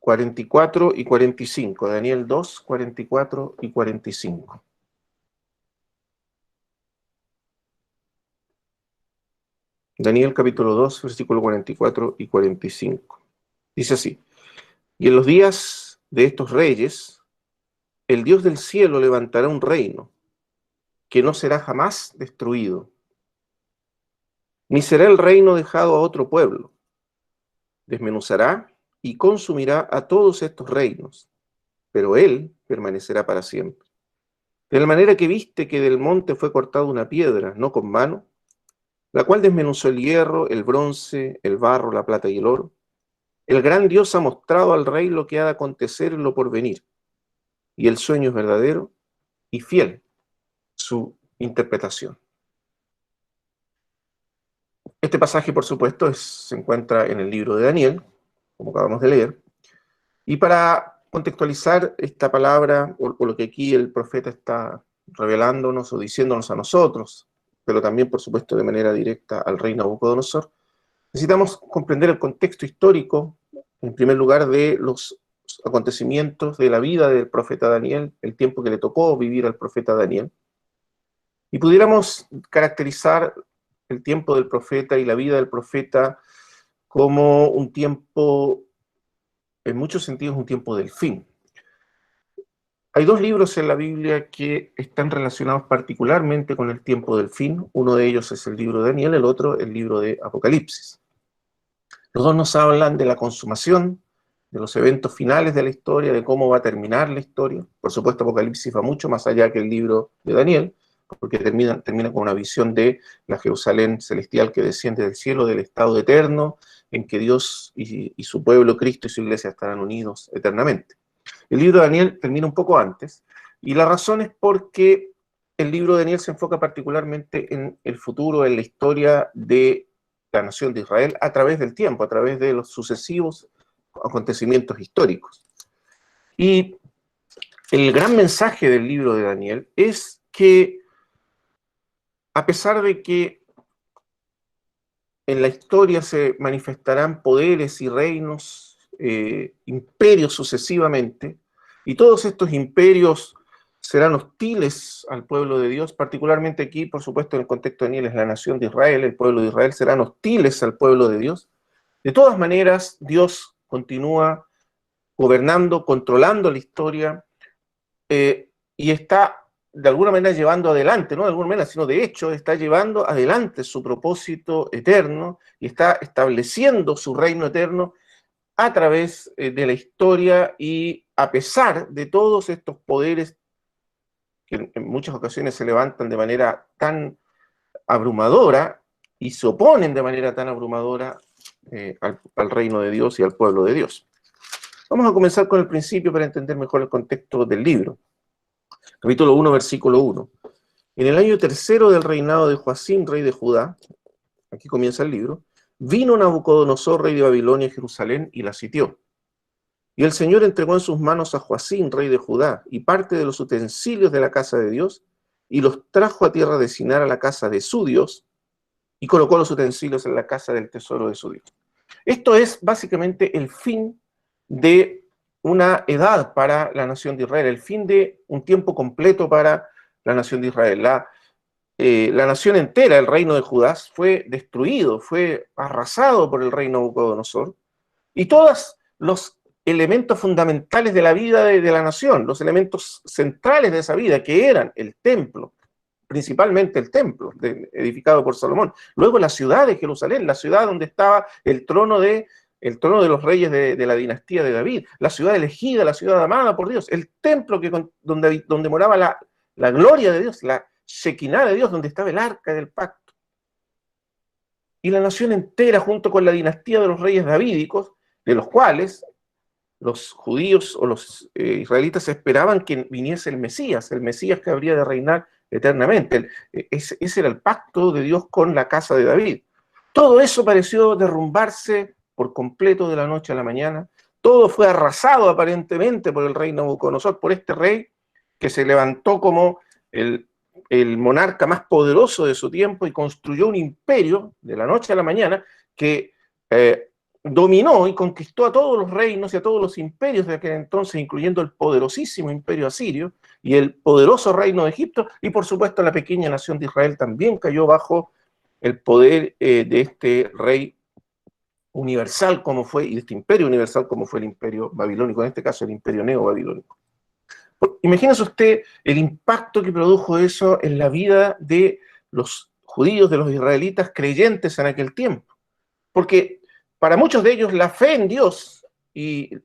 44 y 45. Daniel 2, 44 y 45. Daniel capítulo 2, versículo 44 y 45. Dice así: y en los días de estos reyes, el Dios del cielo levantará un reino que no será jamás destruido, ni será el reino dejado a otro pueblo. Desmenuzará y consumirá a todos estos reinos, pero él permanecerá para siempre. De la manera que viste que del monte fue cortada una piedra, no con mano, la cual desmenuzó el hierro, el bronce, el barro, la plata y el oro, el gran Dios ha mostrado al rey lo que ha de acontecer en lo porvenir, y el sueño es verdadero y fiel su interpretación. Este pasaje, por supuesto, se encuentra en el libro de Daniel, como acabamos de leer, y para contextualizar esta palabra, o lo que aquí el profeta está revelándonos o diciéndonos a nosotros, pero también, por supuesto, de manera directa al rey Nabucodonosor, necesitamos comprender el contexto histórico, en primer lugar, de los acontecimientos de la vida del profeta Daniel, el tiempo que le tocó vivir al profeta Daniel, y pudiéramos caracterizar el tiempo del profeta y la vida del profeta como un tiempo, en muchos sentidos, un tiempo del fin. Hay dos libros en la Biblia que están relacionados particularmente con el tiempo del fin. Uno de ellos es el libro de Daniel, el otro el libro de Apocalipsis. Los dos nos hablan de la consumación, de los eventos finales de la historia, de cómo va a terminar la historia. Por supuesto, Apocalipsis va mucho más allá que el libro de Daniel, porque termina con una visión de la Jerusalén celestial que desciende del cielo, del estado eterno, en que Dios y su pueblo, Cristo y su iglesia estarán unidos eternamente. El libro de Daniel termina un poco antes, y la razón es porque el libro de Daniel se enfoca particularmente en el futuro, en la historia de la nación de Israel a través del tiempo, a través de los sucesivos acontecimientos históricos. Y el gran mensaje del libro de Daniel es que, a pesar de que en la historia se manifestarán poderes y reinos, imperios sucesivamente, y todos estos imperios serán hostiles al pueblo de Dios, particularmente aquí, por supuesto, en el contexto de Daniel es la nación de Israel, el pueblo de Israel serán hostiles al pueblo de Dios. De todas maneras, Dios continúa gobernando, controlando la historia, y está de alguna manera llevando adelante, no de alguna manera, sino de hecho está llevando adelante su propósito eterno y está estableciendo su reino eterno a través de la historia, y a pesar de todos estos poderes que en muchas ocasiones se levantan de manera tan abrumadora y se oponen de manera tan abrumadora al reino de Dios y al pueblo de Dios. Vamos a comenzar con el principio para entender mejor el contexto del libro. Capítulo 1, versículo 1. En el año tercero del reinado de Joacim, rey de Judá, aquí comienza el libro, vino Nabucodonosor, rey de Babilonia, a Jerusalén y la sitió. Y el Señor entregó en sus manos a Joacim, rey de Judá, y parte de los utensilios de la casa de Dios, y los trajo a tierra de Sinar a la casa de su Dios, y colocó los utensilios en la casa del tesoro de su Dios. Esto es básicamente el fin de una edad para la nación de Israel, el fin de un tiempo completo para la nación de Israel. La nación entera, el reino de Judá, fue destruido, fue arrasado por el rey Nabucodonosor, y todos los elementos fundamentales de la vida de la nación, los elementos centrales de esa vida, que eran el templo, principalmente el templo edificado por Salomón, luego la ciudad de Jerusalén, la ciudad donde estaba el trono de los reyes de la dinastía de David, la ciudad elegida, la ciudad amada por Dios, el templo donde moraba la gloria de Dios, la Shekinah de Dios, donde estaba el arca del pacto. Y la nación entera, junto con la dinastía de los reyes davídicos, de los cuales los judíos o los israelitas esperaban que viniese el Mesías que habría de reinar eternamente. Ese era el pacto de Dios con la casa de David. Todo eso pareció derrumbarse por completo de la noche a la mañana. Todo fue arrasado aparentemente por el rey Nabucodonosor, por este rey que se levantó como el monarca más poderoso de su tiempo y construyó un imperio de la noche a la mañana que dominó y conquistó a todos los reinos y a todos los imperios de aquel entonces, incluyendo el poderosísimo imperio asirio y el poderoso reino de Egipto, y por supuesto la pequeña nación de Israel también cayó bajo el poder de este rey universal como fue, y de este imperio universal como fue el imperio babilónico, en este caso el imperio neobabilónico. Imagínese usted el impacto que produjo eso en la vida de los judíos, de los israelitas creyentes en aquel tiempo. Porque para muchos de ellos la fe en Dios se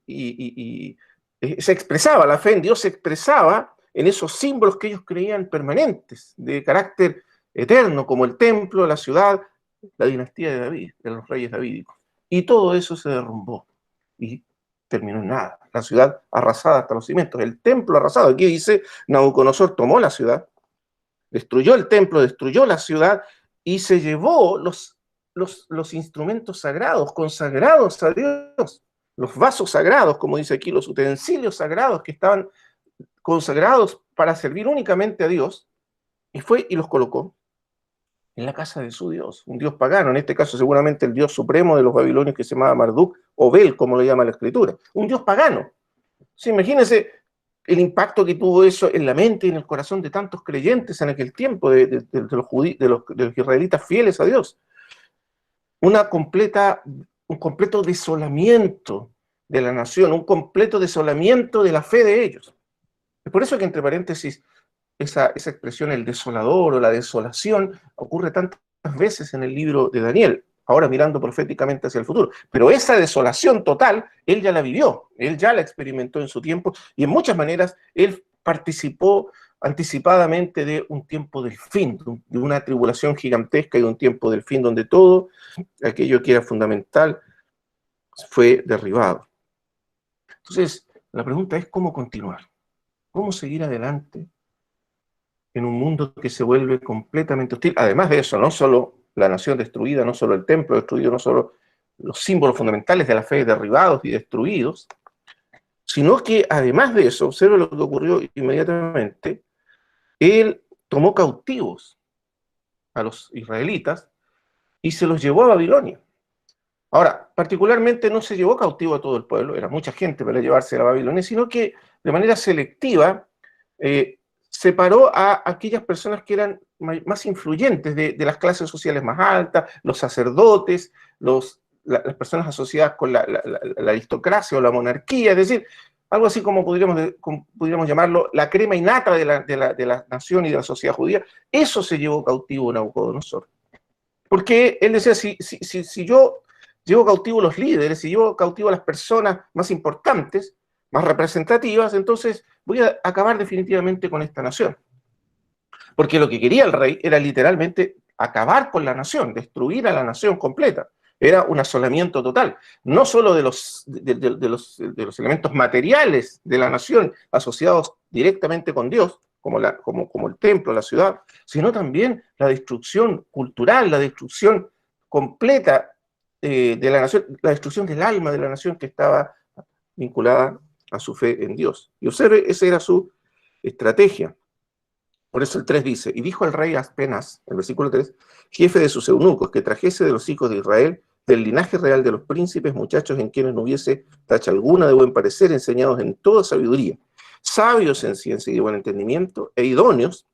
expresaba, la fe en Dios se expresaba en esos símbolos que ellos creían permanentes, de carácter eterno, como el templo, la ciudad, la dinastía de David, de los reyes davídicos. Y todo eso se derrumbó y terminó en nada. La ciudad arrasada hasta los cimientos, el templo arrasado. Aquí dice, Nabucodonosor tomó la ciudad, destruyó el templo, destruyó la ciudad y se llevó los instrumentos sagrados, consagrados a Dios, los vasos sagrados, como dice aquí, los utensilios sagrados que estaban consagrados para servir únicamente a Dios, y fue y los colocó en la casa de su Dios, un Dios pagano, en este caso seguramente el Dios supremo de los babilonios que se llamaba Marduk, o Bel, como lo llama la Escritura, un Dios pagano. Sí, imagínense el impacto que tuvo eso en la mente y en el corazón de tantos creyentes en aquel tiempo, de los israelitas fieles a Dios. Un completo desolamiento de la nación, un completo desolamiento de la fe de ellos. Es por eso que, entre paréntesis, esa expresión, el desolador o la desolación, ocurre tantas veces en el libro de Daniel, ahora mirando proféticamente hacia el futuro. Pero esa desolación total, él ya la vivió, él ya la experimentó en su tiempo, y en muchas maneras él participó anticipadamente de un tiempo del fin, de una tribulación gigantesca y de un tiempo del fin donde todo aquello que era fundamental fue derribado. Entonces, la pregunta es cómo continuar, cómo seguir adelante en un mundo que se vuelve completamente hostil. Además de eso, no solo la nación destruida, no solo el templo destruido, no solo los símbolos fundamentales de la fe derribados y destruidos, sino que además de eso, observe lo que ocurrió inmediatamente, él tomó cautivos a los israelitas y se los llevó a Babilonia. Ahora, particularmente no se llevó cautivo a todo el pueblo, era mucha gente para llevarse a Babilonia, sino que de manera selectiva separó a aquellas personas que eran más influyentes de las clases sociales más altas, los sacerdotes, las personas asociadas con la aristocracia o la monarquía, es decir, algo así como pudiéramos llamarlo la crema innata de la nación y de la sociedad judía. Eso se llevó cautivo Nabucodonosor. Porque él decía, si yo llevo cautivo a los líderes, si llevo cautivo a las personas más importantes, más representativas, entonces voy a acabar definitivamente con esta nación. Porque lo que quería el rey era literalmente acabar con la nación, destruir a la nación completa. Era un asolamiento total, no solo de los elementos materiales de la nación asociados directamente con Dios, como el templo, la ciudad, sino también la destrucción cultural, la destrucción completa de la nación, la destrucción del alma de la nación que estaba vinculada a su fe en Dios. Y observe, esa era su estrategia. Por eso el 3 dice, y dijo al rey Aspenaz, el versículo 3, jefe de sus eunucos, que trajese de los hijos de Israel, del linaje real de los príncipes, muchachos en quienes no hubiese tacha alguna de buen parecer, enseñados en toda sabiduría, sabios en ciencia y de buen entendimiento, e idóneos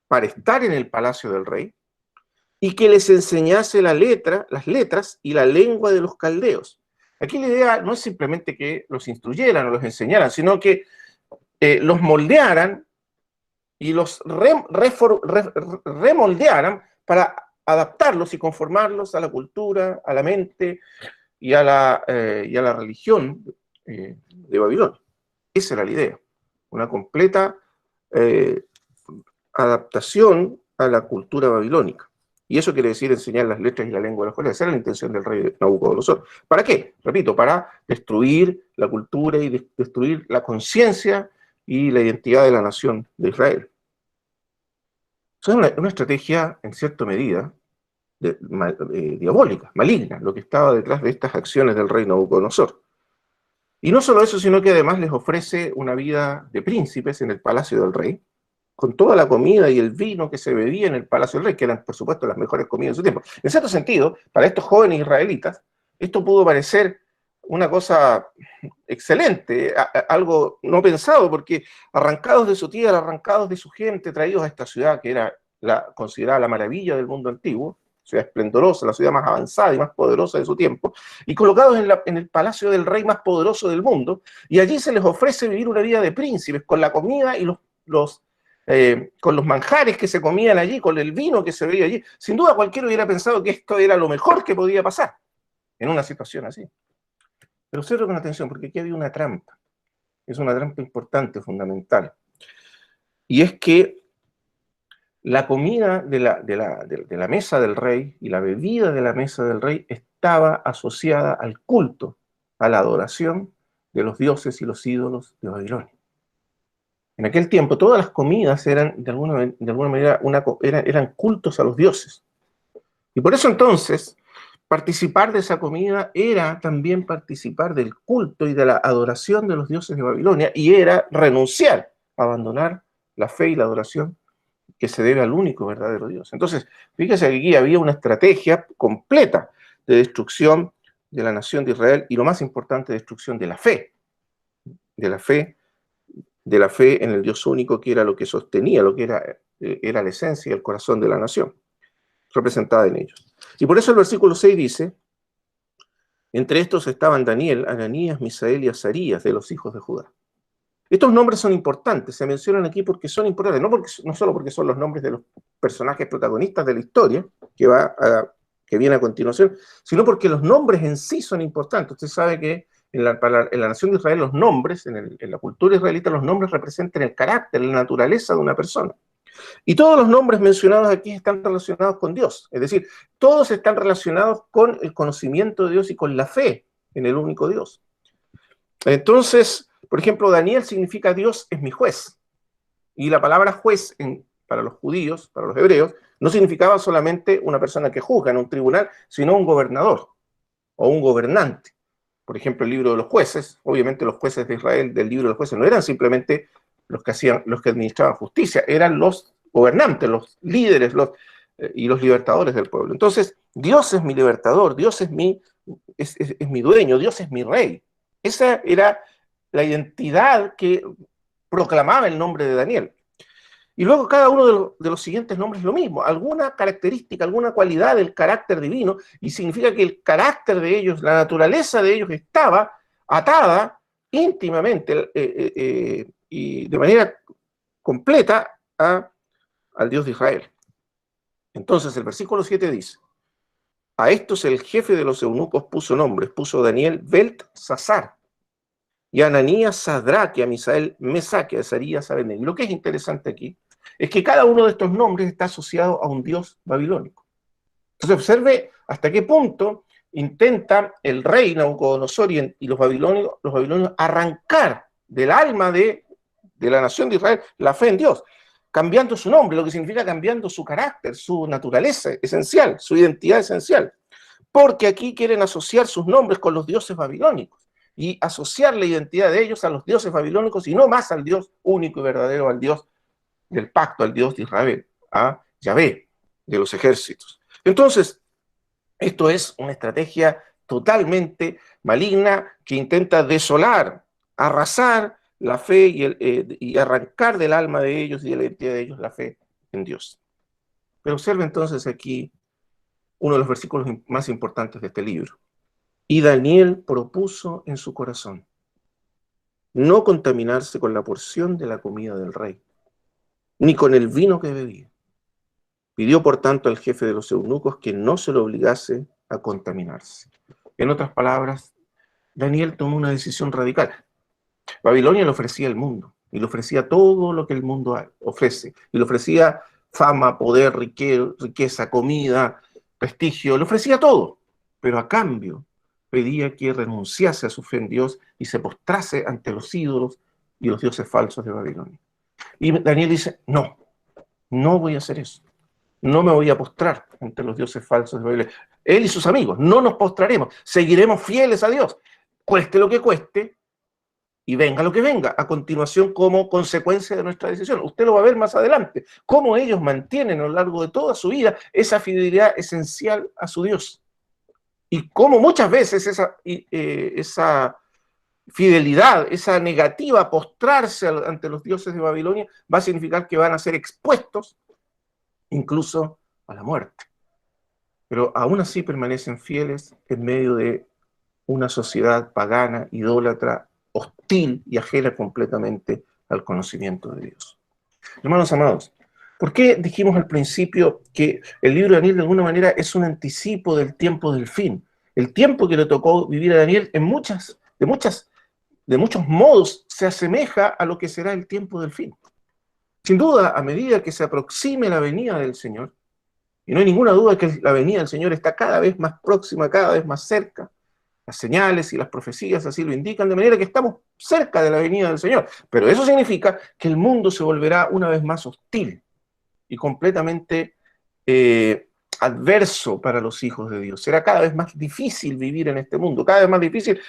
para estar en el palacio del rey, y que les enseñase las letras y la lengua de los caldeos. Aquí la idea no es simplemente que los instruyeran o los enseñaran, sino que los moldearan y los remoldearan para adaptarlos y conformarlos a la cultura, a la mente y a la religión de Babilonia. Esa era la idea, una completa adaptación a la cultura babilónica. Y eso quiere decir enseñar las letras y la lengua de los caldeos. Esa era la intención del rey Nabucodonosor. ¿Para qué? Repito, para destruir la cultura y destruir la conciencia y la identidad de la nación de Israel. Es una estrategia, en cierta medida, diabólica, maligna, lo que estaba detrás de estas acciones del rey Nabucodonosor. Y no solo eso, sino que además les ofrece una vida de príncipes en el palacio del rey, con toda la comida y el vino que se bebía en el palacio del rey, que eran, por supuesto, las mejores comidas de su tiempo. En cierto sentido, para estos jóvenes israelitas, Esto pudo parecer una cosa excelente, algo no pensado, porque arrancados de su tierra, arrancados de su gente, traídos a esta ciudad que era considerada la maravilla del mundo antiguo, ciudad esplendorosa, la ciudad más avanzada y más poderosa de su tiempo, y colocados en el palacio del rey más poderoso del mundo, y allí se les ofrece vivir una vida de príncipes, con la comida y con los manjares que se comían allí, con el vino que se veía allí. Sin duda cualquiera hubiera pensado que esto era lo mejor que podía pasar en una situación así. Pero observo con atención, porque aquí había una trampa. Es una trampa importante, fundamental. Y es que la comida de la mesa del rey y la bebida de la mesa del rey estaba asociada al culto, a la adoración de los dioses y los ídolos de Babilonia. En aquel tiempo todas las comidas eran de alguna manera eran cultos a los dioses. Y por eso entonces participar de esa comida era también participar del culto y de la adoración de los dioses de Babilonia, y era renunciar, abandonar la fe y la adoración que se debe al único verdadero Dios. Entonces, fíjese que aquí había una estrategia completa de destrucción de la nación de Israel, y lo más importante, destrucción de la fe, de la fe, de la fe en el Dios único, que era lo que sostenía, lo que era la esencia y el corazón de la nación, representada en ellos. Y por eso el versículo 6 dice: entre estos estaban Daniel, Ananías, Misael y Azarías, de los hijos de Judá. Estos nombres son importantes, se mencionan aquí porque son importantes, no solo porque son los nombres de los personajes protagonistas de la historia, que viene a continuación, sino porque los nombres en sí son importantes. Usted sabe que en la nación de Israel los nombres, en la cultura israelita, los nombres representan el carácter, la naturaleza de una persona. Y todos los nombres mencionados aquí están relacionados con Dios, es decir, todos están relacionados con el conocimiento de Dios y con la fe en el único Dios. Entonces, por ejemplo, Daniel significa Dios es mi juez. Y la palabra juez para los judíos, para los hebreos, no significaba solamente una persona que juzga en un tribunal, sino un gobernador o un gobernante. Por ejemplo, el libro de los jueces, obviamente los jueces de Israel del libro de los jueces no eran simplemente los que administraban justicia, eran los gobernantes, los líderes y los libertadores del pueblo. Entonces, Dios es mi libertador, Dios es mi dueño, Dios es mi rey. Esa era la identidad que proclamaba el nombre de Daniel. Y luego cada uno de los siguientes nombres es lo mismo, alguna característica, alguna cualidad del carácter divino, y significa que el carácter de ellos, la naturaleza de ellos estaba atada íntimamente y de manera completa al Dios de Israel. Entonces el versículo 7 dice: a estos el jefe de los eunucos puso nombres, puso Daniel Beltsasar, y a Ananías Sadrach, y a Misael Mesac, y a Azarías Abednego. Y lo que es interesante aquí es que cada uno de estos nombres está asociado a un dios babilónico. Entonces observe hasta qué punto intenta el rey Nabucodonosor y los babilonios arrancar del alma de la nación de Israel la fe en Dios, cambiando su nombre, lo que significa cambiando su carácter, su naturaleza esencial, su identidad esencial. Porque aquí quieren asociar sus nombres con los dioses babilónicos y asociar la identidad de ellos a los dioses babilónicos y no más al Dios único y verdadero, al Dios del pacto, al Dios de Israel, a Yahvé, de los ejércitos. Entonces, esto es una estrategia totalmente maligna que intenta desolar, arrasar la fe y arrancar del alma de ellos y de la identidad de ellos la fe en Dios. Pero observe entonces aquí uno de los versículos más importantes de este libro. Y Daniel propuso en su corazón no contaminarse con la porción de la comida del rey, ni con el vino que bebía. Pidió, por tanto, al jefe de los eunucos que no se lo obligase a contaminarse. En otras palabras, Daniel tomó una decisión radical. Babilonia le ofrecía el mundo, y le ofrecía todo lo que el mundo ofrece, y le ofrecía fama, poder, riqueza, comida, prestigio, le ofrecía todo, pero a cambio pedía que renunciase a su fe en Dios y se postrase ante los ídolos y los dioses falsos de Babilonia. Y Daniel dice: no voy a hacer eso. No me voy a postrar ante los dioses falsos de Babilonia. Él y sus amigos, no nos postraremos, seguiremos fieles a Dios, cueste lo que cueste, y venga lo que venga, a continuación como consecuencia de nuestra decisión. Usted lo va a ver más adelante, cómo ellos mantienen a lo largo de toda su vida esa fidelidad esencial a su Dios. Y como muchas veces esa fidelidad, esa negativa a postrarse ante los dioses de Babilonia, va a significar que van a ser expuestos incluso a la muerte. Pero aún así permanecen fieles en medio de una sociedad pagana, idólatra, hostil y ajena completamente al conocimiento de Dios. Hermanos amados, ¿por qué dijimos al principio que el libro de Daniel de alguna manera es un anticipo del tiempo del fin? El tiempo que le tocó vivir a Daniel de muchos modos se asemeja a lo que será el tiempo del fin. Sin duda, a medida que se aproxime la venida del Señor, y no hay ninguna duda que la venida del Señor está cada vez más próxima, cada vez más cerca, las señales y las profecías así lo indican, de manera que estamos cerca de la venida del Señor. Pero eso significa que el mundo se volverá una vez más hostil y completamente adverso para los hijos de Dios. Será cada vez más difícil vivir en este mundo, cada vez más difícil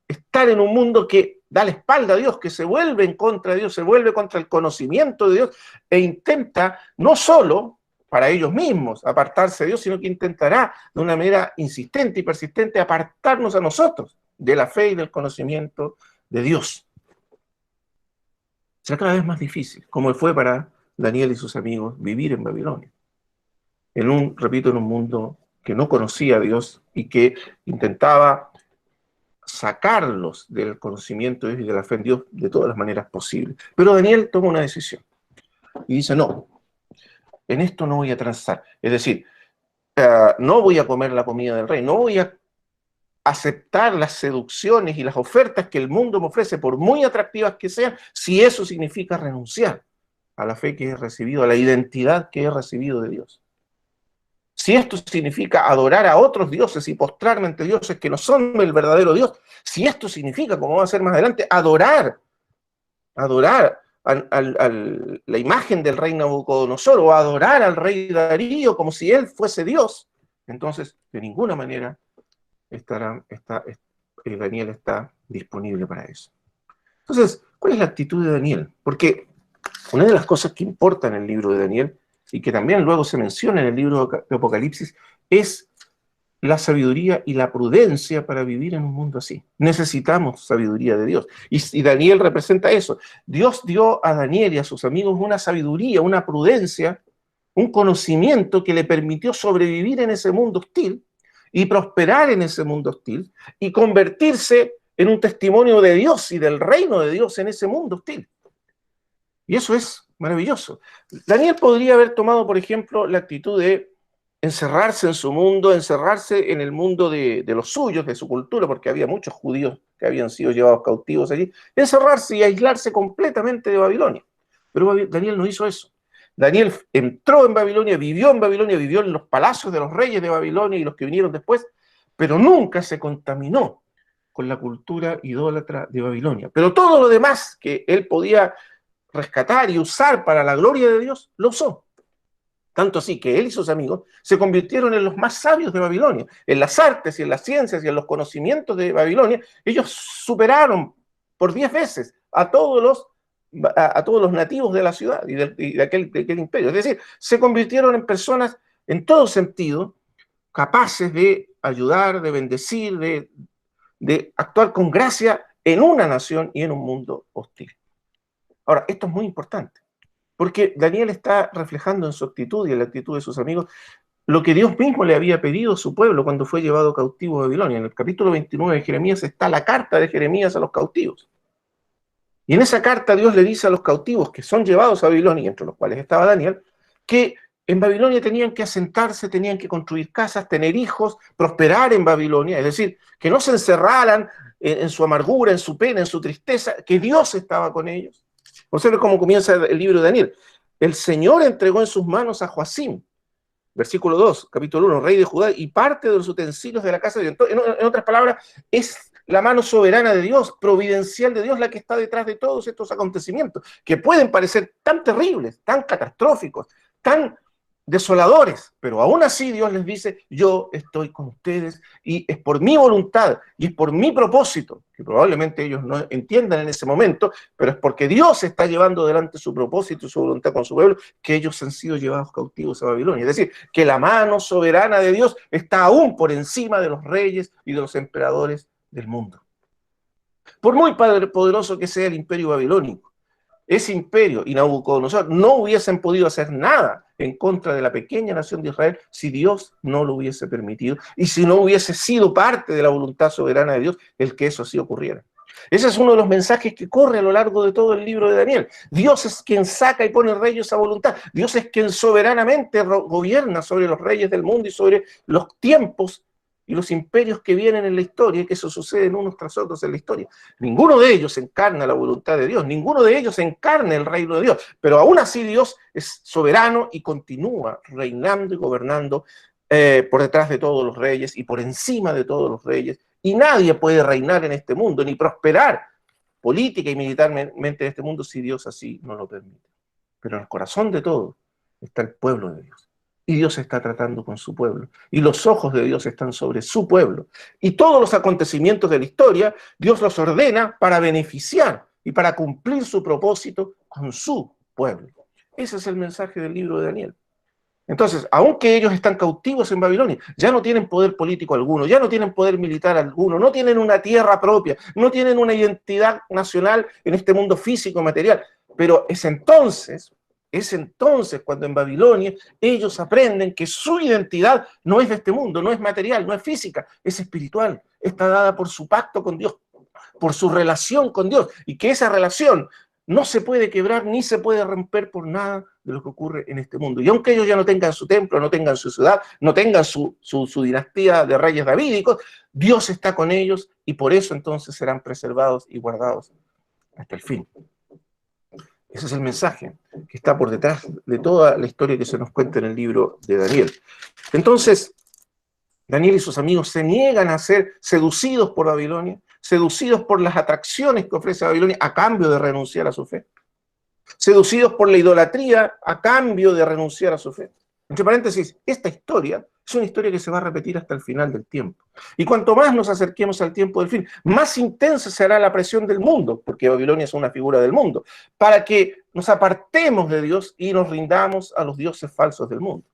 estar en un mundo que da la espalda a Dios, que se vuelve en contra de Dios, se vuelve contra el conocimiento de Dios e intenta no solo para ellos mismos apartarse de Dios, sino que intentará de una manera insistente y persistente apartarnos a nosotros de la fe y del conocimiento de Dios. Será cada vez más difícil, como fue para Daniel y sus amigos, vivir en Babilonia. Repito, en un mundo que no conocía a Dios y que intentaba sacarlos del conocimiento de Dios y de la fe en Dios de todas las maneras posibles. Pero Daniel toma una decisión y dice, no, en esto no voy a transar. Es decir, no voy a comer la comida del rey, no voy a aceptar las seducciones y las ofertas que el mundo me ofrece, por muy atractivas que sean, si eso significa renunciar a la fe que he recibido, a la identidad que he recibido de Dios. Si esto significa adorar a otros dioses y postrarme ante dioses que no son el verdadero Dios, si esto significa, como va a ser más adelante, adorar la imagen del rey Nabucodonosor o adorar al rey Darío como si él fuese Dios, entonces de ninguna manera Daniel está disponible para eso. Entonces, ¿cuál es la actitud de Daniel? Porque una de las cosas que importa en el libro de Daniel y que también luego se menciona en el libro de Apocalipsis es la sabiduría y la prudencia para vivir en un mundo así. Necesitamos sabiduría de Dios. Y Daniel representa eso. Dios dio a Daniel y a sus amigos una sabiduría, una prudencia, un conocimiento que le permitió sobrevivir en ese mundo hostil y prosperar en ese mundo hostil y convertirse en un testimonio de Dios y del reino de Dios en ese mundo hostil. Y eso es maravilloso. Daniel podría haber tomado, por ejemplo, la actitud de encerrarse en su mundo, encerrarse en el mundo de los suyos, de su cultura, porque había muchos judíos que habían sido llevados cautivos allí, encerrarse y aislarse completamente de Babilonia. Pero Daniel no hizo eso. Daniel entró en Babilonia, vivió en los palacios de los reyes de Babilonia y los que vinieron después, pero nunca se contaminó con la cultura idólatra de Babilonia. Pero todo lo demás que él podía rescatar y usar para la gloria de Dios, lo usó. Tanto así que él y sus amigos se convirtieron en los más sabios de Babilonia. En las artes y en las ciencias y en los conocimientos de Babilonia, ellos superaron por 10 veces a todos los nativos de la ciudad y de aquel imperio. Es decir, se convirtieron en personas en todo sentido capaces de ayudar, de bendecir, de actuar con gracia en una nación y en un mundo hostil. Ahora, esto es muy importante, porque Daniel está reflejando en su actitud y en la actitud de sus amigos lo que Dios mismo le había pedido a su pueblo cuando fue llevado cautivo a Babilonia. En el capítulo 29 de Jeremías está la carta de Jeremías a los cautivos. Y en esa carta Dios le dice a los cautivos que son llevados a Babilonia, entre los cuales estaba Daniel, que en Babilonia tenían que asentarse, tenían que construir casas, tener hijos, prosperar en Babilonia, es decir, que no se encerraran en su amargura, en su pena, en su tristeza, que Dios estaba con ellos. Observen cómo comienza el libro de Daniel. El Señor entregó en sus manos a Joacim, versículo 2, capítulo 1, rey de Judá, y parte de los utensilios de la casa de Dios. En otras palabras, es la mano soberana de Dios, providencial de Dios, la que está detrás de todos estos acontecimientos, que pueden parecer tan terribles, tan catastróficos, tan desoladores, pero aún así Dios les dice, yo estoy con ustedes y es por mi voluntad y es por mi propósito, que probablemente ellos no entiendan en ese momento, pero es porque Dios está llevando adelante su propósito y su voluntad con su pueblo, que ellos han sido llevados cautivos a Babilonia. Es decir, que la mano soberana de Dios está aún por encima de los reyes y de los emperadores del mundo. Por muy poderoso que sea el imperio babilónico, ese imperio y Nabucodonosor no hubiesen podido hacer nada en contra de la pequeña nación de Israel si Dios no lo hubiese permitido y si no hubiese sido parte de la voluntad soberana de Dios el que eso así ocurriera. Ese es uno de los mensajes que corre a lo largo de todo el libro de Daniel. Dios es quien saca y pone reyes a voluntad. Dios es quien soberanamente gobierna sobre los reyes del mundo y sobre los tiempos y los imperios que vienen en la historia, y que eso sucede unos tras otros en la historia. Ninguno de ellos encarna la voluntad de Dios, ninguno de ellos encarna el reino de Dios, pero aún así Dios es soberano y continúa reinando y gobernando por detrás de todos los reyes y por encima de todos los reyes, y nadie puede reinar en este mundo, ni prosperar política y militarmente en este mundo si Dios así no lo permite. Pero en el corazón de todo está el pueblo de Dios. Y Dios está tratando con su pueblo. Y los ojos de Dios están sobre su pueblo. Y todos los acontecimientos de la historia, Dios los ordena para beneficiar y para cumplir su propósito con su pueblo. Ese es el mensaje del libro de Daniel. Entonces, aunque ellos están cautivos en Babilonia, ya no tienen poder político alguno, ya no tienen poder militar alguno, no tienen una tierra propia, no tienen una identidad nacional en este mundo físico, material. Pero es entonces cuando en Babilonia ellos aprenden que su identidad no es de este mundo, no es material, no es física, es espiritual, está dada por su pacto con Dios, por su relación con Dios, y que esa relación no se puede quebrar ni se puede romper por nada de lo que ocurre en este mundo. Y aunque ellos ya no tengan su templo, no tengan su ciudad, no tengan su dinastía de reyes davídicos, Dios está con ellos y por eso entonces serán preservados y guardados hasta el fin. Ese es el mensaje que está por detrás de toda la historia que se nos cuenta en el libro de Daniel. Entonces, Daniel y sus amigos se niegan a ser seducidos por Babilonia, seducidos por las atracciones que ofrece Babilonia a cambio de renunciar a su fe, seducidos por la idolatría a cambio de renunciar a su fe. Entre paréntesis, esta historia es una historia que se va a repetir hasta el final del tiempo. Y cuanto más nos acerquemos al tiempo del fin, más intensa será la presión del mundo, porque Babilonia es una figura del mundo, para que nos apartemos de Dios y nos rindamos a los dioses falsos del mundo.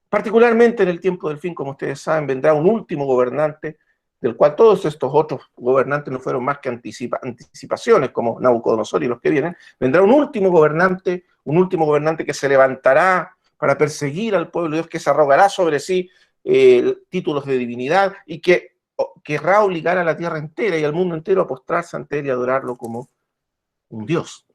Particularmente en el tiempo del fin, como ustedes saben, vendrá un último gobernante, del cual todos estos otros gobernantes no fueron más que anticipaciones, como Nabucodonosor y los que vienen. Vendrá un último gobernante que se levantará para perseguir al pueblo de Dios, que se arrogará sobre sí títulos de divinidad y que querrá obligar a la tierra entera y al mundo entero a postrarse ante él y adorarlo como un Dios.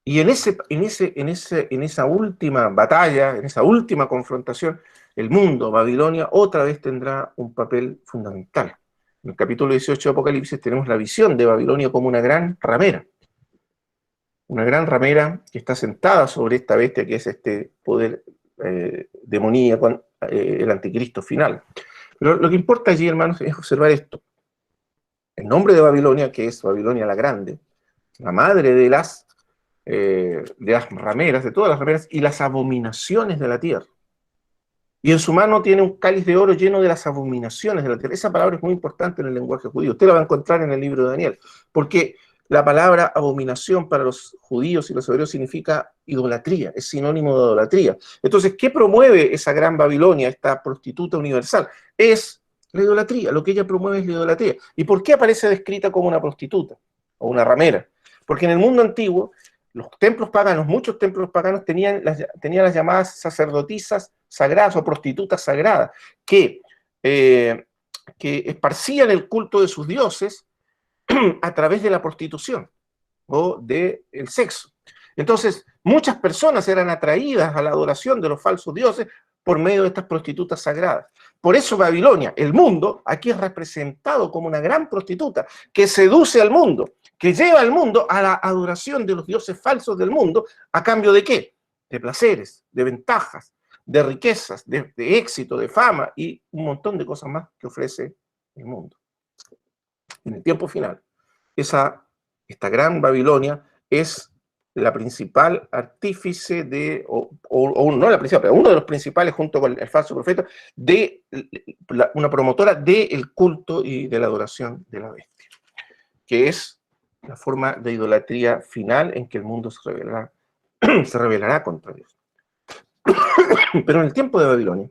Y en esa última batalla, en esa última confrontación, el mundo, Babilonia, otra vez tendrá un papel fundamental. En el capítulo 18 de Apocalipsis tenemos la visión de Babilonia como una gran ramera que está sentada sobre esta bestia que es este poder demoníaco, el anticristo final. Pero lo que importa allí, hermanos, es observar esto. El nombre de Babilonia, que es Babilonia la Grande, la madre de las rameras, de todas las rameras, y las abominaciones de la tierra. Y en su mano tiene un cáliz de oro lleno de las abominaciones de la tierra. Esa palabra es muy importante en el lenguaje judío. Usted la va a encontrar en el libro de Daniel, porque la palabra abominación para los judíos y los hebreos significa idolatría, es sinónimo de idolatría. Entonces, ¿qué promueve esa gran Babilonia, esta prostituta universal? Es la idolatría, lo que ella promueve es la idolatría. ¿Y por qué aparece descrita como una prostituta o una ramera? Porque en el mundo antiguo, los templos paganos, muchos templos paganos tenían las llamadas sacerdotisas sagradas o prostitutas sagradas, que esparcían el culto de sus dioses a través de la prostitución o del sexo. Entonces, muchas personas eran atraídas a la adoración de los falsos dioses por medio de estas prostitutas sagradas. Por eso Babilonia, el mundo, aquí es representado como una gran prostituta que seduce al mundo, que lleva al mundo a la adoración de los dioses falsos del mundo, ¿a cambio de qué? De placeres, de ventajas, de riquezas, de éxito, de fama y un montón de cosas más que ofrece el mundo. En el tiempo final, esta gran Babilonia es la principal artífice no la principal, pero uno de los principales, junto con el falso profeta, de una promotora del culto y de la adoración de la bestia, que es la forma de idolatría final en que el mundo se rebelará contra Dios. Pero en el tiempo de Babilonia,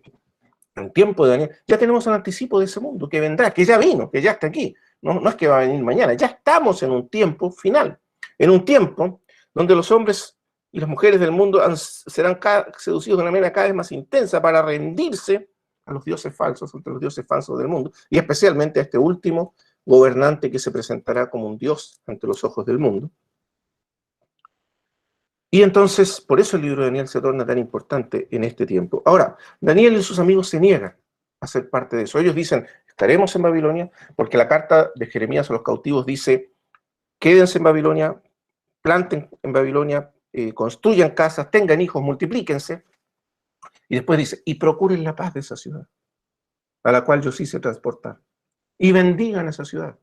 en el tiempo de Daniel, ya tenemos un anticipo de ese mundo que vendrá, que ya vino, que ya está aquí. No es que va a venir mañana, ya estamos en un tiempo final, en un tiempo donde los hombres y las mujeres del mundo serán seducidos de una manera cada vez más intensa para rendirse a los dioses falsos, ante los dioses falsos del mundo, y especialmente a este último gobernante que se presentará como un dios ante los ojos del mundo. Y entonces, por eso el libro de Daniel se torna tan importante en este tiempo. Ahora, Daniel y sus amigos se niegan a ser parte de eso. Ellos dicen, estaremos en Babilonia, porque la carta de Jeremías a los cautivos dice, quédense en Babilonia, planten en Babilonia, construyan casas, tengan hijos, multiplíquense. Y después dice, y procuren la paz de esa ciudad, a la cual yo sí hice transportar. Y bendigan esa ciudad.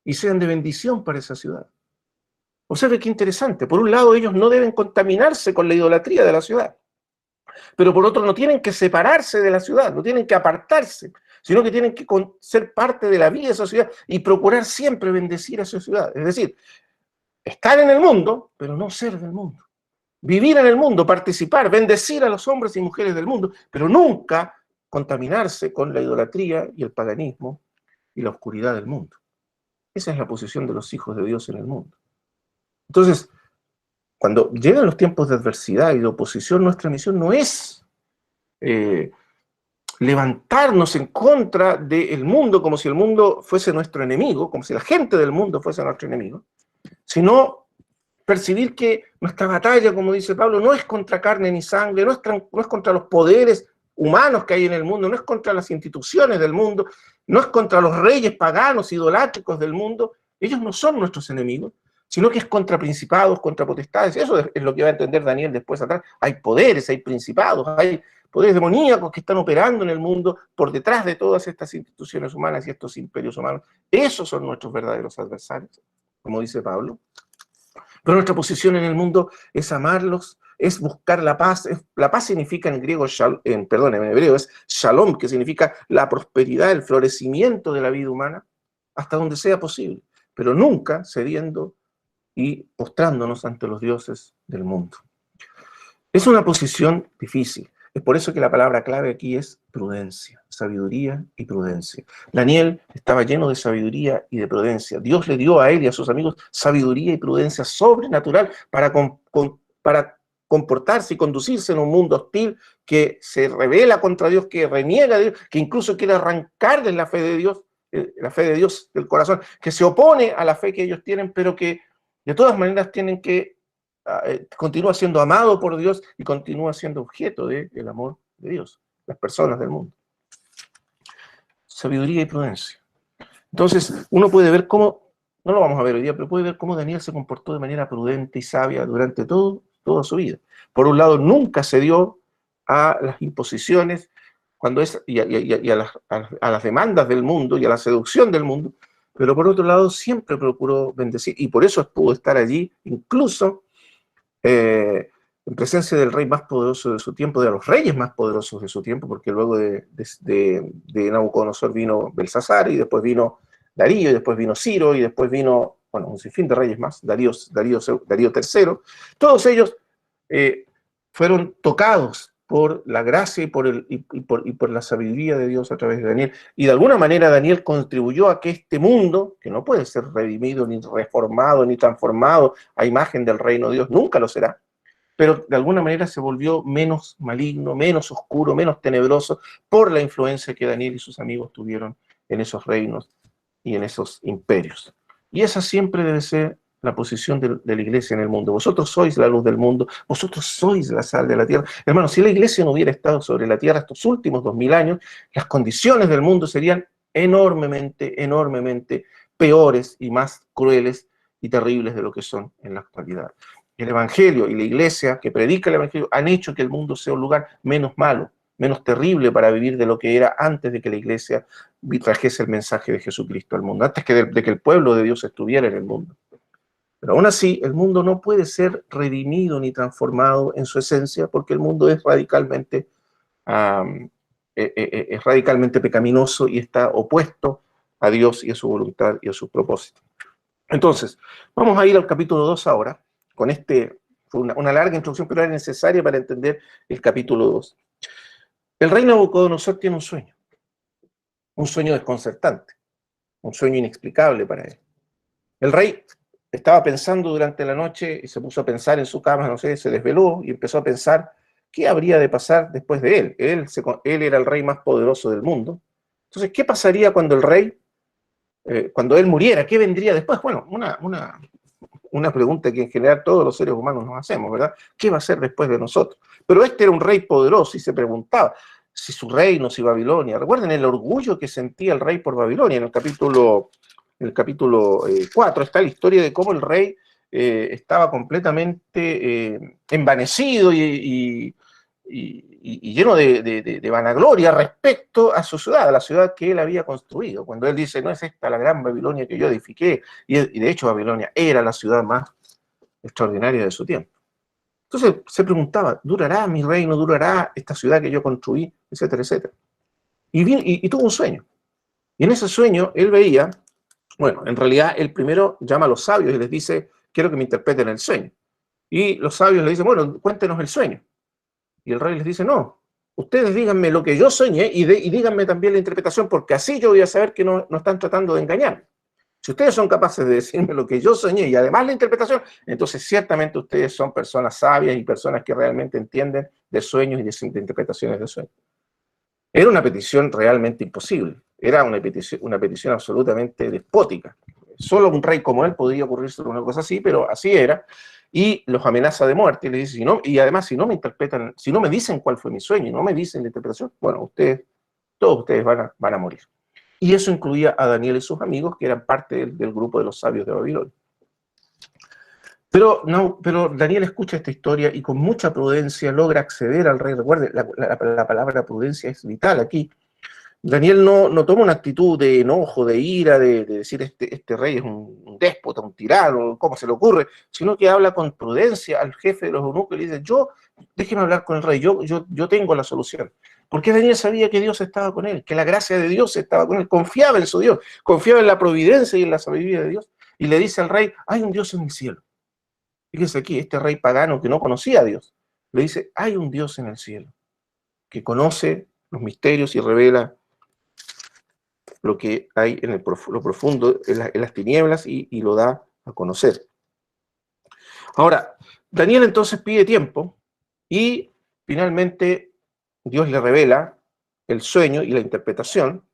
Y sean de bendición para esa ciudad. Observe qué interesante. Por un lado, ellos no deben contaminarse con la idolatría de la ciudad. Pero por otro, no tienen que separarse de la ciudad, no tienen que apartarse, sino que tienen que ser parte de la vida de esa ciudad y procurar siempre bendecir a esa ciudad. Es decir, estar en el mundo, pero no ser del mundo. Vivir en el mundo, participar, bendecir a los hombres y mujeres del mundo, pero nunca contaminarse con la idolatría y el paganismo y la oscuridad del mundo. Esa es la posición de los hijos de Dios en el mundo. Entonces, cuando llegan los tiempos de adversidad y de oposición, nuestra misión no es levantarnos en contra del mundo como si el mundo fuese nuestro enemigo, como si la gente del mundo fuese nuestro enemigo, sino percibir que nuestra batalla, como dice Pablo, no es contra carne ni sangre, no es contra los poderes humanos que hay en el mundo, no es contra las instituciones del mundo, no es contra los reyes paganos, idolátricos del mundo. Ellos no son nuestros enemigos, sino que es contra principados, contra potestades. Eso es lo que va a entender Daniel después atrás. Hay poderes, hay principados, hay poderes demoníacos que están operando en el mundo por detrás de todas estas instituciones humanas y estos imperios humanos. Esos son nuestros verdaderos adversarios, como dice Pablo. Pero nuestra posición en el mundo es amarlos, es buscar la paz. La paz significa en griego, en hebreo es shalom, que significa la prosperidad, el florecimiento de la vida humana, hasta donde sea posible, pero nunca cediendo y postrándonos ante los dioses del mundo. Es una posición difícil. Es por eso que la palabra clave aquí es prudencia, sabiduría y prudencia. Daniel estaba lleno de sabiduría y de prudencia. Dios le dio a él y a sus amigos sabiduría y prudencia sobrenatural para comportarse y conducirse en un mundo hostil que se rebela contra Dios, que reniega a Dios, que incluso quiere arrancarles la fe de Dios del corazón, que se opone a la fe que ellos tienen, pero que de todas maneras continúa siendo amado por Dios y continúa siendo objeto del amor de Dios, las personas del mundo. Sabiduría y prudencia. Entonces, uno puede ver cómo, no lo vamos a ver hoy día, pero puede ver cómo Daniel se comportó de manera prudente y sabia durante toda su vida. Por un lado, nunca cedió a las imposiciones y a las demandas del mundo y a la seducción del mundo, pero por otro lado siempre procuró bendecir, y por eso pudo estar allí, incluso en presencia del rey más poderoso de su tiempo, de los reyes más poderosos de su tiempo, porque luego de Nabucodonosor vino Belsasar, y después vino Darío, y después vino Ciro, y después vino, un sinfín de reyes más, Darío III. Todos ellos fueron tocados por la gracia y por la sabiduría de Dios a través de Daniel. Y de alguna manera Daniel contribuyó a que este mundo, que no puede ser redimido, ni reformado, ni transformado a imagen del reino de Dios, nunca lo será, pero de alguna manera se volvió menos maligno, menos oscuro, menos tenebroso por la influencia que Daniel y sus amigos tuvieron en esos reinos y en esos imperios. Y esa siempre debe ser la posición de la iglesia en el mundo. Vosotros sois la luz del mundo, vosotros sois la sal de la tierra. Hermanos, si la iglesia no hubiera estado sobre la tierra estos últimos 2000 años, las condiciones del mundo serían enormemente peores y más crueles y terribles de lo que son en la actualidad. El Evangelio y la iglesia que predica el Evangelio han hecho que el mundo sea un lugar menos malo, menos terrible para vivir de lo que era antes de que la iglesia trajese el mensaje de Jesucristo al mundo, antes de que el pueblo de Dios estuviera en el mundo. Pero aún así, el mundo no puede ser redimido ni transformado en su esencia, porque el mundo es radicalmente, es radicalmente pecaminoso y está opuesto a Dios y a su voluntad y a sus propósitos. Entonces, vamos a ir al capítulo 2 ahora, con fue una larga introducción, pero era necesaria para entender el capítulo 2. El rey Nabucodonosor tiene un sueño desconcertante, un sueño inexplicable para él. El rey estaba pensando durante la noche y se puso a pensar en su cama, no sé, se desveló y empezó a pensar qué habría de pasar después de él. Él era el rey más poderoso del mundo. Entonces, ¿qué pasaría cuando el rey, cuando él muriera? ¿Qué vendría después? Bueno, una pregunta que en general todos los seres humanos nos hacemos, ¿verdad? ¿Qué va a ser después de nosotros? Pero este era un rey poderoso y se preguntaba si su reino, si Babilonia. Recuerden el orgullo que sentía el rey por Babilonia. En el capítulo 4 está la historia de cómo el rey estaba completamente envanecido y lleno de vanagloria respecto a su ciudad, a la ciudad que él había construido. Cuando él dice, no es esta la gran Babilonia que yo edifiqué, y de hecho Babilonia era la ciudad más extraordinaria de su tiempo. Entonces se preguntaba, ¿durará mi reino? ¿Durará esta ciudad que yo construí? Etcétera, etcétera. Y tuvo un sueño. Y en ese sueño él veía, bueno, en realidad él primero llama a los sabios y les dice, quiero que me interpreten el sueño. Y los sabios le dicen, bueno, cuéntenos el sueño. Y el rey les dice, no, ustedes díganme lo que yo soñé y díganme también la interpretación, porque así yo voy a saber que no están tratando de engañarme. Si ustedes son capaces de decirme lo que yo soñé y además la interpretación, entonces ciertamente ustedes son personas sabias y personas que realmente entienden de sueños y de interpretaciones de sueños. Era una petición realmente imposible, era una petición absolutamente despótica. Solo un rey como él podría ocurrirse una cosa así, pero así era. Y los amenaza de muerte y le dice, y además si no me interpretan, si no me dicen cuál fue mi sueño y no me dicen la interpretación, bueno, todos ustedes van a morir. Y eso incluía a Daniel y sus amigos, que eran parte del grupo de los sabios de Babilonia. Pero Daniel escucha esta historia y con mucha prudencia logra acceder al rey. Recuerden, la palabra prudencia es vital aquí. Daniel no toma una actitud de enojo, de ira, de decir este rey es un déspota, un tirano, ¿cómo se le ocurre? Sino que habla con prudencia al jefe de los eunucos y le dice, déjeme hablar con el rey, yo tengo la solución. Porque Daniel sabía que Dios estaba con él, que la gracia de Dios estaba con él, confiaba en su Dios, confiaba en la providencia y en la sabiduría de Dios. Y le dice al rey, hay un Dios en el cielo. Fíjense aquí, este rey pagano que no conocía a Dios, le dice, hay un Dios en el cielo, que conoce los misterios y revela lo que hay en lo profundo, en las tinieblas, y lo da a conocer. Ahora, Daniel entonces pide tiempo y finalmente Dios le revela el sueño y la interpretación.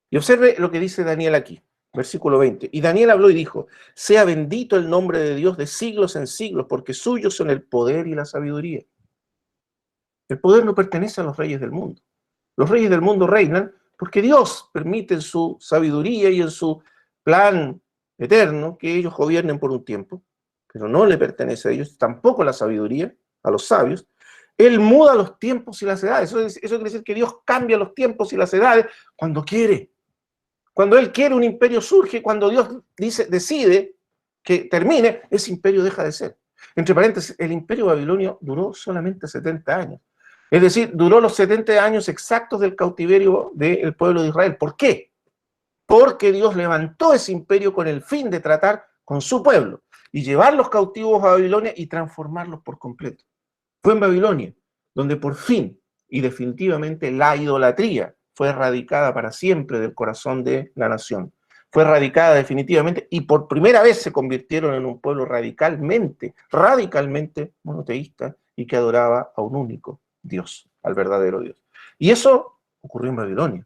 Y observe lo que dice Daniel aquí, versículo 20. Y Daniel habló y dijo, sea bendito el nombre de Dios de siglos en siglos, porque suyos son el poder y la sabiduría. El poder no pertenece a los reyes del mundo. Los reyes del mundo reinan porque Dios permite en su sabiduría y en su plan eterno que ellos gobiernen por un tiempo, pero no le pertenece a ellos, tampoco la sabiduría, a los sabios. Él muda los tiempos y las edades. Eso quiere decir que Dios cambia los tiempos y las edades cuando quiere. Cuando Él quiere, un imperio surge. Cuando Dios decide que termine, ese imperio deja de ser. Entre paréntesis, el imperio babilonio duró solamente 70 años. Es decir, duró los 70 años exactos del cautiverio del pueblo de Israel. ¿Por qué? Porque Dios levantó ese imperio con el fin de tratar con su pueblo y llevar los cautivos a Babilonia y transformarlos por completo. Fue en Babilonia donde por fin y definitivamente la idolatría fue erradicada para siempre del corazón de la nación. Fue erradicada definitivamente y por primera vez se convirtieron en un pueblo radicalmente monoteísta y que adoraba a un único Dios, al verdadero Dios. Y eso ocurrió en Babilonia.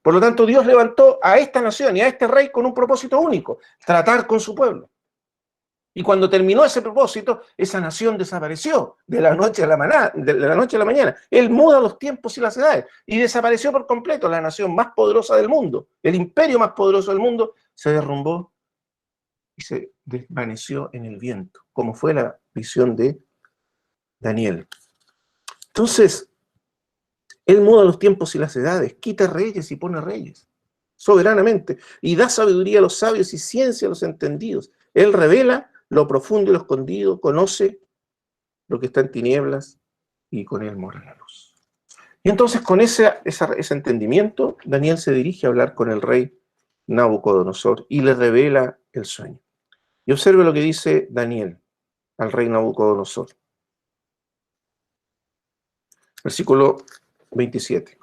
Por lo tanto, Dios levantó a esta nación y a este rey con un propósito único, tratar con su pueblo. Y cuando terminó ese propósito, esa nación desapareció de la noche a la mañana. Él muda los tiempos y las edades y desapareció por completo. La nación más poderosa del mundo, el imperio más poderoso del mundo, se derrumbó y se desvaneció en el viento, como fue la visión de Daniel. Entonces, Él muda los tiempos y las edades, quita reyes y pone reyes, soberanamente, y da sabiduría a los sabios y ciencia a los entendidos. Él revela lo profundo y lo escondido, conoce lo que está en tinieblas y con él mora la luz. Y entonces con ese entendimiento, Daniel se dirige a hablar con el rey Nabucodonosor y le revela el sueño. Y observe lo que dice Daniel al rey Nabucodonosor. Versículo 27.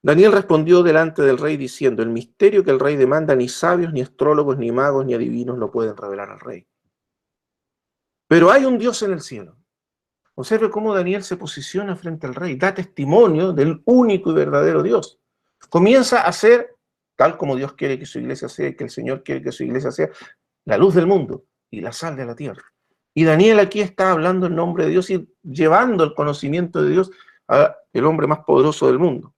Daniel respondió delante del rey diciendo: el misterio que el rey demanda, ni sabios, ni astrólogos, ni magos, ni adivinos lo pueden revelar al rey. Pero hay un Dios en el cielo. Observe cómo Daniel se posiciona frente al rey, da testimonio del único y verdadero Dios. Comienza a ser, tal como Dios quiere que su iglesia sea, que el Señor quiere que su iglesia sea, la luz del mundo y la sal de la tierra. Y Daniel aquí está hablando en nombre de Dios y llevando el conocimiento de Dios al hombre más poderoso del mundo.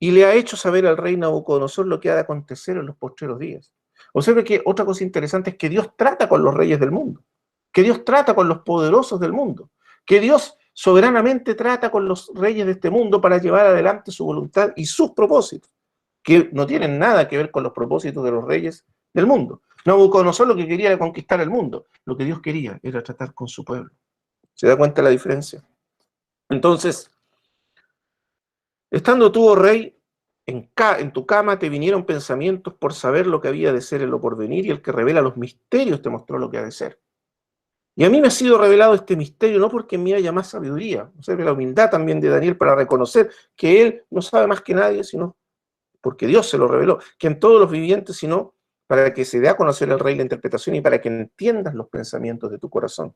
Y le ha hecho saber al rey Nabucodonosor lo que ha de acontecer en los postreros días. Observe que otra cosa interesante es que Dios trata con los reyes del mundo, que Dios trata con los poderosos del mundo, que Dios soberanamente trata con los reyes de este mundo para llevar adelante su voluntad y sus propósitos, que no tienen nada que ver con los propósitos de los reyes del mundo. Nabucodonosor lo que quería era conquistar el mundo, lo que Dios quería era tratar con su pueblo. ¿Se da cuenta la diferencia? Entonces, estando tú, oh rey, en tu cama te vinieron pensamientos por saber lo que había de ser en lo porvenir, y el que revela los misterios te mostró lo que ha de ser. Y a mí me ha sido revelado este misterio no porque en mí haya más sabiduría, observe la humildad también de Daniel para reconocer que él no sabe más que nadie, sino porque Dios se lo reveló, que en todos los vivientes, sino para que se dé a conocer al rey la interpretación y para que entiendas los pensamientos de tu corazón.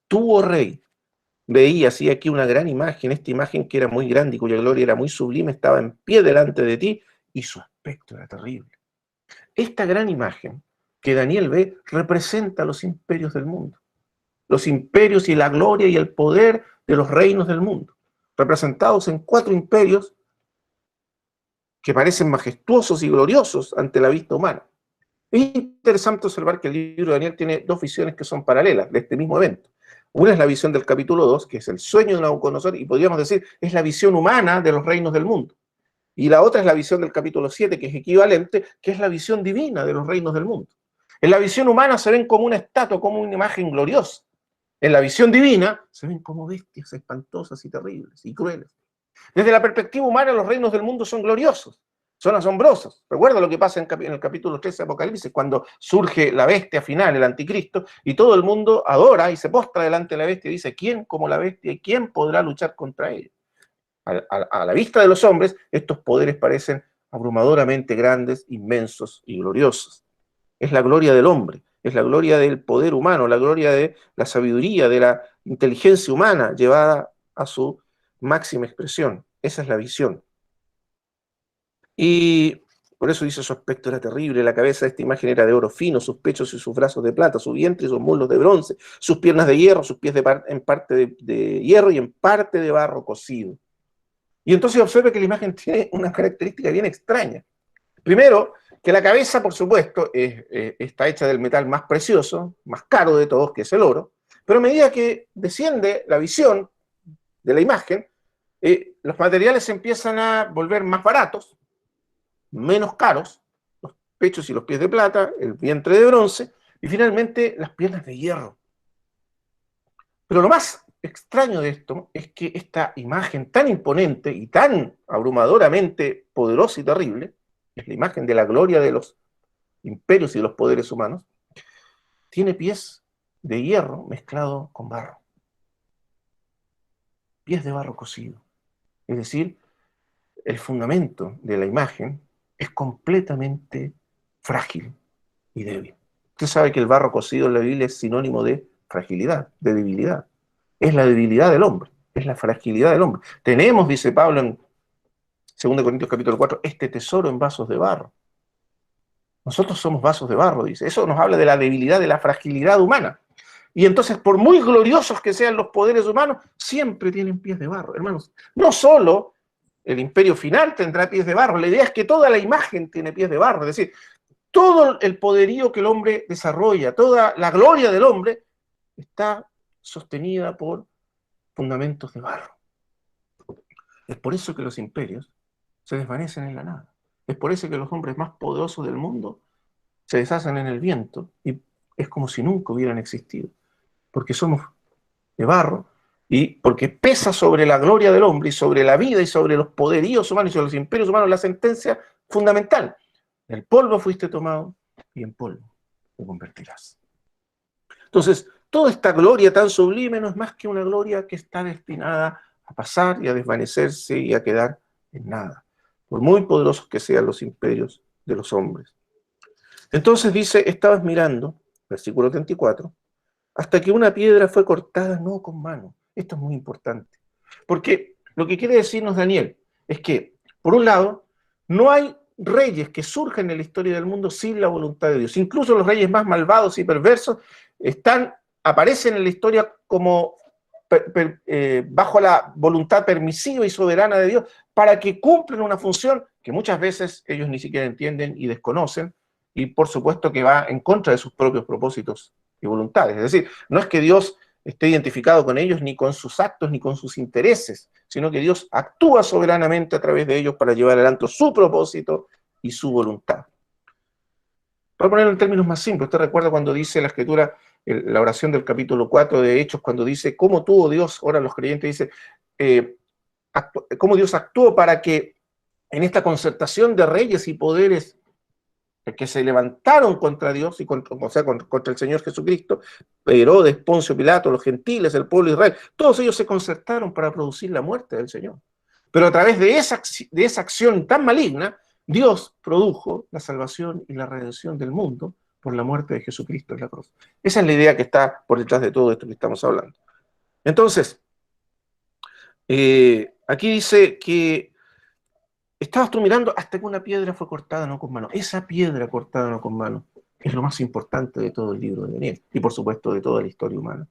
Tú, oh rey, veías, y aquí una gran imagen, esta imagen que era muy grande y cuya gloria era muy sublime, estaba en pie delante de ti y su aspecto era terrible. Esta gran imagen que Daniel ve representa los imperios del mundo, los imperios y la gloria y el poder de los reinos del mundo, representados en 4 imperios que parecen majestuosos y gloriosos ante la vista humana. Es interesante observar que el libro de Daniel tiene 2 visiones que son paralelas de este mismo evento. Una es la visión del capítulo 2, que es el sueño de Nabucodonosor, y podríamos decir, es la visión humana de los reinos del mundo. Y la otra es la visión del capítulo 7, que es equivalente, que es la visión divina de los reinos del mundo. En la visión humana se ven como una estatua, como una imagen gloriosa. En la visión divina se ven como bestias espantosas y terribles y crueles. Desde la perspectiva humana, los reinos del mundo son gloriosos, son asombrosos. Recuerda lo que pasa en el capítulo 13 de Apocalipsis, cuando surge la bestia final, el anticristo, y todo el mundo adora y se postra delante de la bestia y dice: ¿quién como la bestia y quién podrá luchar contra ella? A la vista de los hombres, estos poderes parecen abrumadoramente grandes, inmensos y gloriosos. Es la gloria del hombre, es la gloria del poder humano, la gloria de la sabiduría, de la inteligencia humana llevada a su máxima expresión. Esa es la visión. Y por eso dice: su aspecto era terrible, la cabeza de esta imagen era de oro fino, sus pechos y sus brazos de plata, su vientre y sus muslos de bronce, sus piernas de hierro, sus pies en parte de hierro y en parte de barro cocido. Y entonces observe que la imagen tiene una característica bien extraña. Primero, que la cabeza, por supuesto, está hecha del metal más precioso, más caro de todos, que es el oro, pero a medida que desciende la visión de la imagen, los materiales se empiezan a volver más baratos, menos caros, los pechos y los pies de plata, el vientre de bronce, y finalmente las piernas de hierro. Pero lo más extraño de esto es que esta imagen tan imponente y tan abrumadoramente poderosa y terrible, es la imagen de la gloria de los imperios y de los poderes humanos, tiene pies de hierro mezclado con barro. Pies de barro cocido. Es decir, el fundamento de la imagen es completamente frágil y débil. Usted sabe que el barro cocido en la Biblia es sinónimo de fragilidad, de debilidad. Es la debilidad del hombre, es la fragilidad del hombre. Tenemos, dice Pablo en 2 Corintios capítulo 4, este tesoro en vasos de barro. Nosotros somos vasos de barro, dice. Eso nos habla de la debilidad, de la fragilidad humana. Y entonces, por muy gloriosos que sean los poderes humanos, siempre tienen pies de barro. Hermanos, no solo el imperio final tendrá pies de barro, la idea es que toda la imagen tiene pies de barro, es decir, todo el poderío que el hombre desarrolla, toda la gloria del hombre, está sostenida por fundamentos de barro. Es por eso que los imperios se desvanecen en la nada. Es por eso que los hombres más poderosos del mundo se deshacen en el viento y es como si nunca hubieran existido, porque somos de barro y porque pesa sobre la gloria del hombre y sobre la vida y sobre los poderíos humanos y sobre los imperios humanos la sentencia fundamental: del polvo fuiste tomado y en polvo te convertirás. Entonces, toda esta gloria tan sublime no es más que una gloria que está destinada a pasar y a desvanecerse y a quedar en nada, por muy poderosos que sean los imperios de los hombres. Entonces dice, estabas mirando, versículo 34, hasta que una piedra fue cortada no con mano. Esto es muy importante, porque lo que quiere decirnos Daniel es que, por un lado, no hay reyes que surjan en la historia del mundo sin la voluntad de Dios. Incluso los reyes más malvados y perversos aparecen en la historia como bajo la voluntad permisiva y soberana de Dios para que cumplan una función que muchas veces ellos ni siquiera entienden y desconocen, y por supuesto que va en contra de sus propios propósitos y voluntades. Es decir, no es que Dios esté identificado con ellos ni con sus actos ni con sus intereses, sino que Dios actúa soberanamente a través de ellos para llevar adelante su propósito y su voluntad. Para ponerlo en términos más simples, usted recuerda cuando dice la Escritura, la oración del capítulo 4 de Hechos, cuando dice, ¿cómo tuvo Dios? Ahora los creyentes dicen, ¿cómo Dios actuó para que en esta concertación de reyes y poderes que se levantaron contra Dios, contra el Señor Jesucristo, Herodes, Poncio Pilato, los gentiles, el pueblo de Israel, todos ellos se concertaron para producir la muerte del Señor? Pero a través de esa acción tan maligna, Dios produjo la salvación y la redención del mundo por la muerte de Jesucristo en la cruz. Esa es la idea que está por detrás de todo esto que estamos hablando. Entonces, aquí dice que estabas tú mirando hasta que una piedra fue cortada no con mano. Esa piedra cortada no con mano es lo más importante de todo el libro de Daniel y por supuesto de toda la historia humana.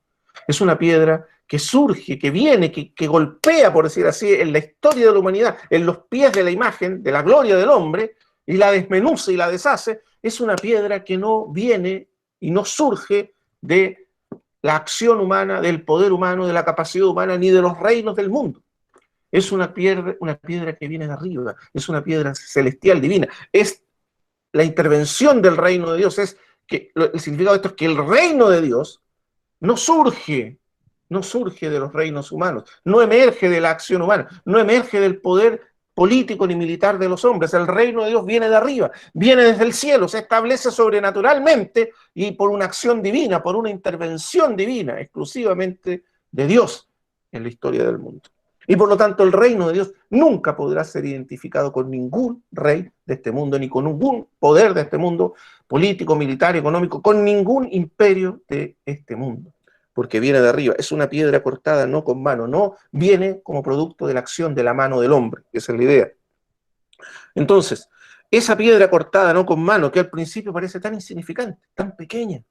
Es una piedra que surge, que viene, que golpea, por decir así, en la historia de la humanidad, en los pies de la imagen, de la gloria del hombre, y la desmenuza y la deshace. Es una piedra que no viene y no surge de la acción humana, del poder humano, de la capacidad humana, ni de los reinos del mundo. Es una piedra que viene de arriba, es una piedra celestial, divina. Es la intervención del reino de Dios. El significado de esto es que el reino de Dios no surge de los reinos humanos, no emerge de la acción humana, no emerge del poder político ni militar de los hombres. El reino de Dios viene de arriba, viene desde el cielo, se establece sobrenaturalmente y por una acción divina, por una intervención divina, exclusivamente de Dios en la historia del mundo. Y por lo tanto el reino de Dios nunca podrá ser identificado con ningún rey de este mundo, ni con ningún poder de este mundo, político, militar, económico, con ningún imperio de este mundo, porque viene de arriba. Es una piedra cortada no con mano, no viene como producto de la acción de la mano del hombre, esa es la idea. Entonces, esa piedra cortada no con mano, que al principio parece tan insignificante, tan pequeña,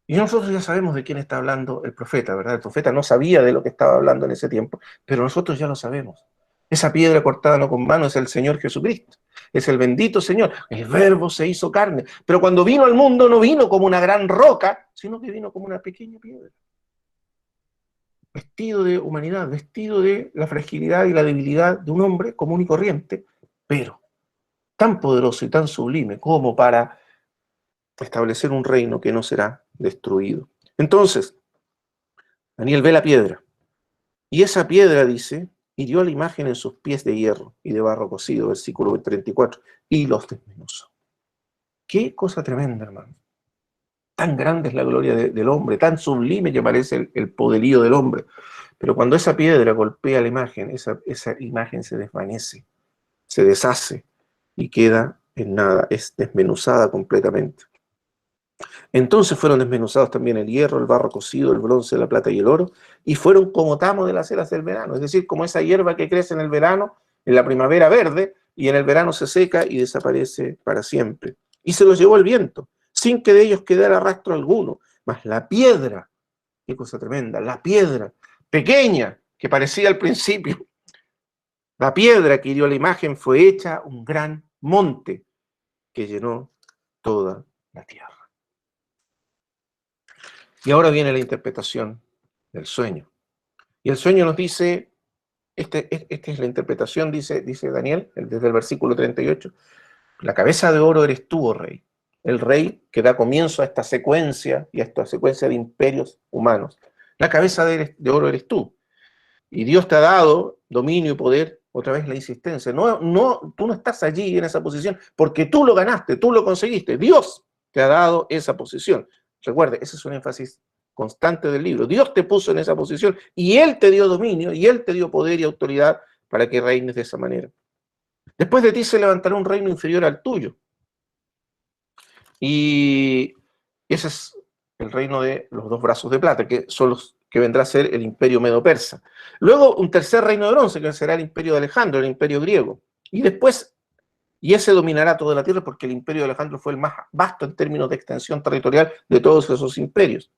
y nosotros ya sabemos de quién está hablando el profeta, ¿verdad? El profeta no sabía de lo que estaba hablando en ese tiempo, pero nosotros ya lo sabemos. Esa piedra cortada no con mano es el Señor Jesucristo, es el bendito Señor. El Verbo se hizo carne, pero cuando vino al mundo no vino como una gran roca, sino que vino como una pequeña piedra. Vestido de humanidad, vestido de la fragilidad y la debilidad de un hombre común y corriente, pero tan poderoso y tan sublime como para establecer un reino que no será destruido. Entonces, Daniel ve la piedra, y esa piedra, dice, hirió a la imagen en sus pies de hierro y de barro cocido, versículo 34, y los desmenuzó. Qué cosa tremenda, hermano. Tan grande es la gloria del hombre, tan sublime que parece el poderío del hombre. Pero cuando esa piedra golpea la imagen, esa imagen se desvanece, se deshace y queda en nada, es desmenuzada completamente. Entonces fueron desmenuzados también el hierro, el barro cocido, el bronce, la plata y el oro, y fueron como tamo de las eras del verano, es decir, como esa hierba que crece en el verano, en la primavera verde, y en el verano se seca y desaparece para siempre. Y se los llevó el viento, sin que de ellos quedara rastro alguno. Mas la piedra, qué cosa tremenda, la piedra pequeña que parecía al principio, la piedra que hirió la imagen fue hecha un gran monte que llenó toda la tierra. Y ahora viene la interpretación del sueño. Y el sueño nos dice, esta es la interpretación, dice Daniel, desde el versículo 38, la cabeza de oro eres tú, oh rey, el rey que da comienzo a esta secuencia y a esta secuencia de imperios humanos. La cabeza de oro eres tú. Y Dios te ha dado dominio y poder, otra vez la insistencia. Tú no estás allí en esa posición porque tú lo ganaste, tú lo conseguiste. Dios te ha dado esa posición. Recuerde, ese es un énfasis constante del libro. Dios te puso en esa posición y Él te dio dominio y Él te dio poder y autoridad para que reines de esa manera. Después de ti se levantará un reino inferior al tuyo. Y ese es el reino de los dos brazos de plata, que son los que vendrá a ser el imperio medo-persa. Luego un tercer reino de bronce, que será el imperio de Alejandro, el imperio griego. Y después, y ese dominará toda la tierra porque el imperio de Alejandro fue el más vasto en términos de extensión territorial de todos esos imperios.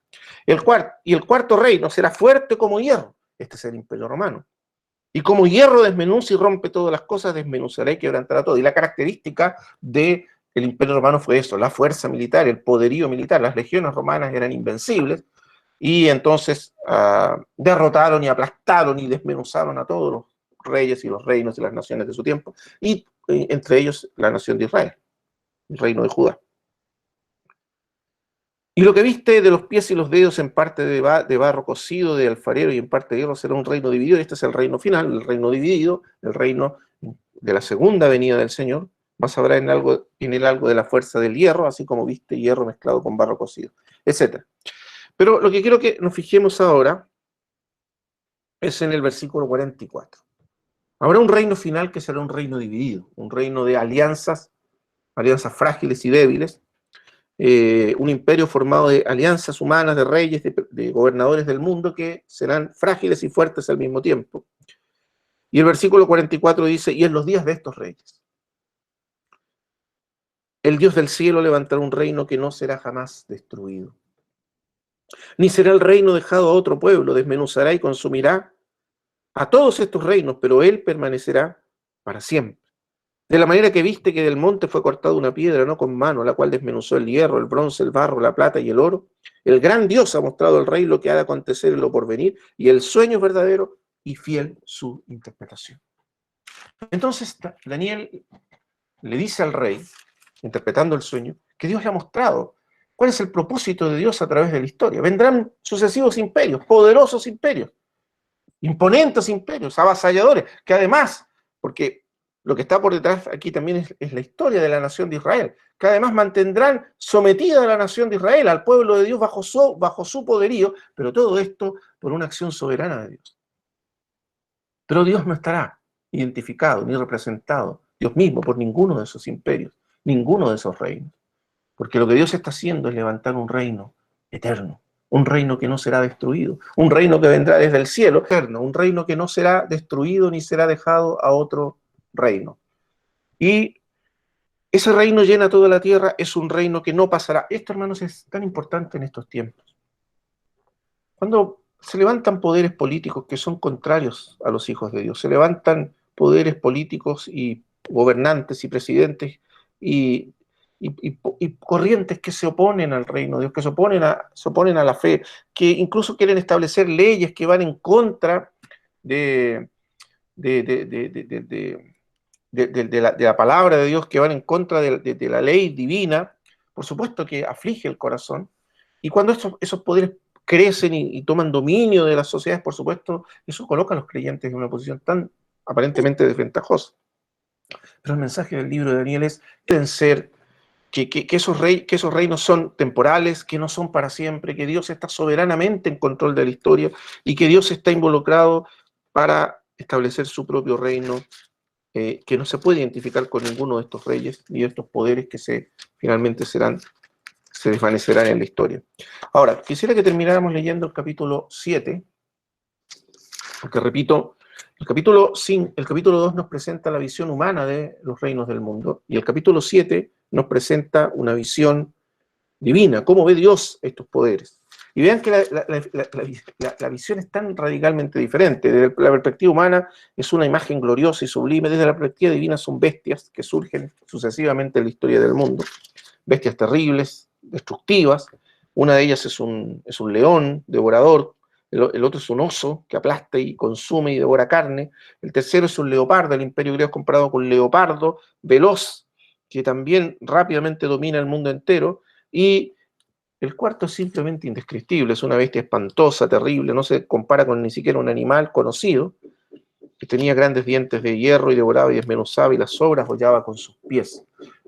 El cuarto reino será fuerte como hierro. Este es el imperio romano. Y como hierro desmenuza y rompe todas las cosas, desmenuzará y quebrantará todo. Y la característica del imperio romano fue eso, la fuerza militar, el poderío militar. Las legiones romanas eran invencibles y entonces derrotaron y aplastaron y desmenuzaron a todos los reyes y los reinos y las naciones de su tiempo, y entre ellos la nación de Israel, el reino de Judá. Y lo que viste de los pies y los dedos en parte de barro cocido de alfarero y en parte de hierro será un reino dividido. Este es el reino final, el reino dividido, el reino de la segunda venida del Señor. Vas a ver en él algo de la fuerza del hierro, así como viste hierro mezclado con barro cocido, etc. Pero lo que quiero que nos fijemos ahora es en el versículo 44. Habrá un reino final que será un reino dividido, un reino de alianzas frágiles y débiles, un imperio formado de alianzas humanas, de reyes, de gobernadores del mundo que serán frágiles y fuertes al mismo tiempo. Y el versículo 44 dice, y en los días de estos reyes, el Dios del cielo levantará un reino que no será jamás destruido. Ni será el reino dejado a otro pueblo, desmenuzará y consumirá a todos estos reinos, pero él permanecerá para siempre. De la manera que viste que del monte fue cortada una piedra, no con mano, la cual desmenuzó el hierro, el bronce, el barro, la plata y el oro, el gran Dios ha mostrado al rey lo que ha de acontecer en lo porvenir, y el sueño es verdadero y fiel su interpretación. Entonces Daniel le dice al rey, interpretando el sueño, que Dios le ha mostrado cuál es el propósito de Dios a través de la historia. Vendrán sucesivos imperios, poderosos imperios, imponentes imperios, avasalladores, que además, porque lo que está por detrás aquí también es la historia de la nación de Israel, que además mantendrán sometida a la nación de Israel, al pueblo de Dios bajo su poderío, pero todo esto por una acción soberana de Dios. Pero Dios no estará identificado ni representado, Dios mismo, por ninguno de esos imperios, ninguno de esos reinos, porque lo que Dios está haciendo es levantar un reino eterno, un reino que no será destruido, un reino que vendrá desde el cielo eterno, un reino que no será destruido ni será dejado a otro reino. Y ese reino llena toda la tierra, es un reino que no pasará. Esto, hermanos, es tan importante en estos tiempos. Cuando se levantan poderes políticos que son contrarios a los hijos de Dios, se levantan poderes políticos y gobernantes y presidentes y corrientes que se oponen al reino de Dios, que se oponen a la fe, que incluso quieren establecer leyes que van en contra de la palabra de Dios, que van en contra de la ley divina, por supuesto que aflige el corazón. Y cuando esos poderes crecen y toman dominio de las sociedades, por supuesto, eso coloca a los creyentes en una posición tan aparentemente desventajosa. Pero el mensaje del libro de Daniel es vencer que esos reinos son temporales, que no son para siempre, que Dios está soberanamente en control de la historia y que Dios está involucrado para establecer su propio reino, que no se puede identificar con ninguno de estos reyes ni de estos poderes que finalmente se desvanecerán en la historia. Ahora, quisiera que termináramos leyendo el capítulo 7, porque repito, el capítulo 2 nos presenta la visión humana de los reinos del mundo, y el capítulo 7 nos presenta una visión divina, cómo ve Dios estos poderes. Y vean que la visión es tan radicalmente diferente. Desde la perspectiva humana es una imagen gloriosa y sublime, desde la perspectiva divina son bestias que surgen sucesivamente en la historia del mundo, bestias terribles, destructivas. Una de ellas es un león devorador, el otro es un oso que aplasta y consume y devora carne, el tercero es un leopardo, el imperio griego es comparado con un leopardo veloz que también rápidamente domina el mundo entero, y el cuarto es simplemente indescriptible, es una bestia espantosa, terrible, no se compara con ni siquiera un animal conocido, que tenía grandes dientes de hierro y devoraba y desmenuzaba y las sobras hollaba con sus pies.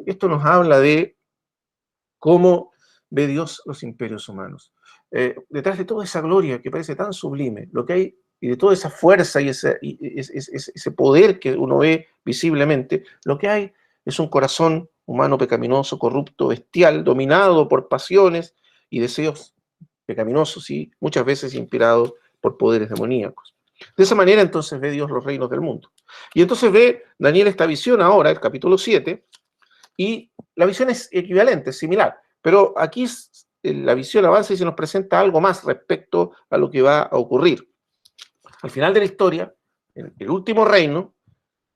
Esto nos habla de cómo ve Dios los imperios humanos. Detrás de toda esa gloria que parece tan sublime, lo que hay, y de toda esa fuerza y ese poder que uno ve visiblemente, lo que hay es un corazón humano pecaminoso, corrupto, bestial, dominado por pasiones y deseos pecaminosos y muchas veces inspirados por poderes demoníacos. De esa manera entonces ve Dios los reinos del mundo. Y entonces ve Daniel esta visión ahora, el capítulo 7, y la visión es equivalente, es similar, pero aquí la visión avanza y se nos presenta algo más respecto a lo que va a ocurrir. Al final de la historia, en el último reino,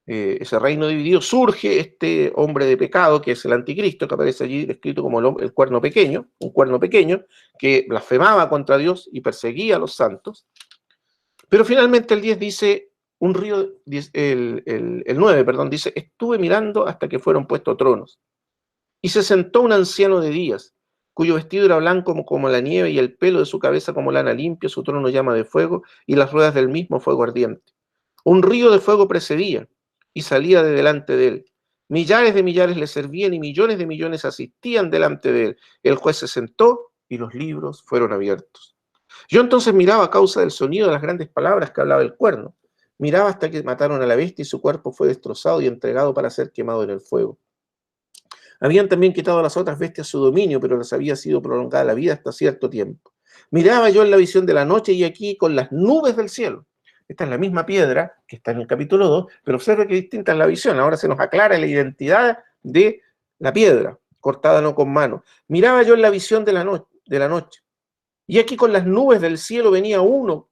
ese reino dividido, surge este hombre de pecado, que es el anticristo, que aparece allí descrito como el cuerno pequeño, un cuerno pequeño, que blasfemaba contra Dios y perseguía a los santos. Pero finalmente el 10 dice, un río, el 9, perdón, dice, estuve mirando hasta que fueron puestos tronos. Y se sentó un anciano de días, cuyo vestido era blanco como la nieve y el pelo de su cabeza como lana limpia, su trono llama de fuego y las ruedas del mismo fuego ardiente. Un río de fuego precedía y salía de delante de él. Millares de millares le servían y millones de millones asistían delante de él. El juez se sentó y los libros fueron abiertos. Yo entonces miraba a causa del sonido de las grandes palabras que hablaba el cuerno. Miraba hasta que mataron a la bestia y su cuerpo fue destrozado y entregado para ser quemado en el fuego. Habían también quitado a las otras bestias su dominio, pero les había sido prolongada la vida hasta cierto tiempo. Miraba yo en la visión de la noche y aquí con las nubes del cielo. Esta es la misma piedra que está en el capítulo 2, pero observe que distinta es la visión. Ahora se nos aclara la identidad de la piedra, cortada no con mano. Miraba yo en la visión de la noche. Y aquí con las nubes del cielo venía uno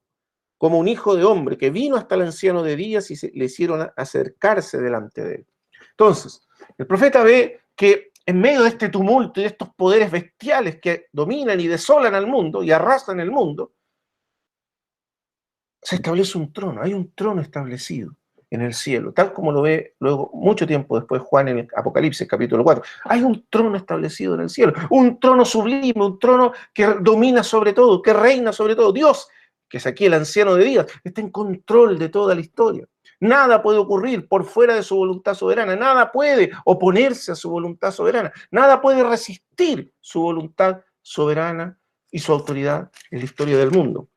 como un hijo de hombre que vino hasta el anciano de días y le hicieron acercarse delante de él. Entonces, el profeta ve que en medio de este tumulto y de estos poderes bestiales que dominan y desolan al mundo y arrasan el mundo, se establece un trono, hay un trono establecido en el cielo, tal como lo ve luego, mucho tiempo después, Juan en el Apocalipsis, capítulo 4. Hay un trono establecido en el cielo, un trono sublime, un trono que domina sobre todo, que reina sobre todo. Dios, que es aquí el anciano de días, está en control de toda la historia. Nada puede ocurrir por fuera de su voluntad soberana, nada puede oponerse a su voluntad soberana, nada puede resistir su voluntad soberana y su autoridad en la historia del mundo.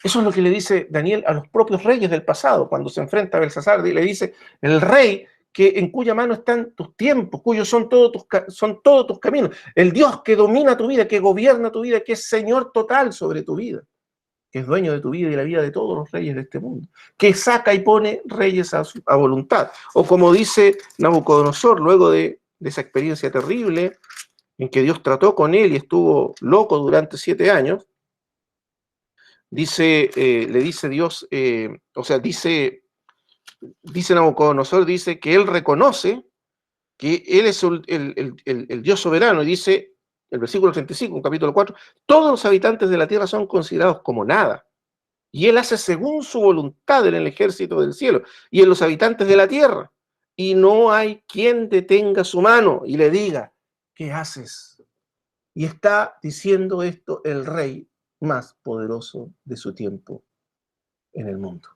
Eso es lo que le dice Daniel a los propios reyes del pasado, cuando se enfrenta a Belsasar, le dice, el rey que en cuya mano están tus tiempos, cuyos son todos tus caminos, el Dios que domina tu vida, que gobierna tu vida, que es Señor total sobre tu vida, que es dueño de tu vida y la vida de todos los reyes de este mundo, que saca y pone reyes a voluntad. O como dice Nabucodonosor, luego de esa experiencia terrible en que Dios trató con él y estuvo loco durante 7 años, le dice Dios, dice Nabucodonosor, dice que él reconoce que él es el Dios soberano, y dice, el versículo 35, capítulo 4, todos los habitantes de la tierra son considerados como nada, y él hace según su voluntad en el ejército del cielo, y en los habitantes de la tierra, y no hay quien detenga su mano y le diga, ¿qué haces? Y está diciendo esto el rey más poderoso de su tiempo en el mundo.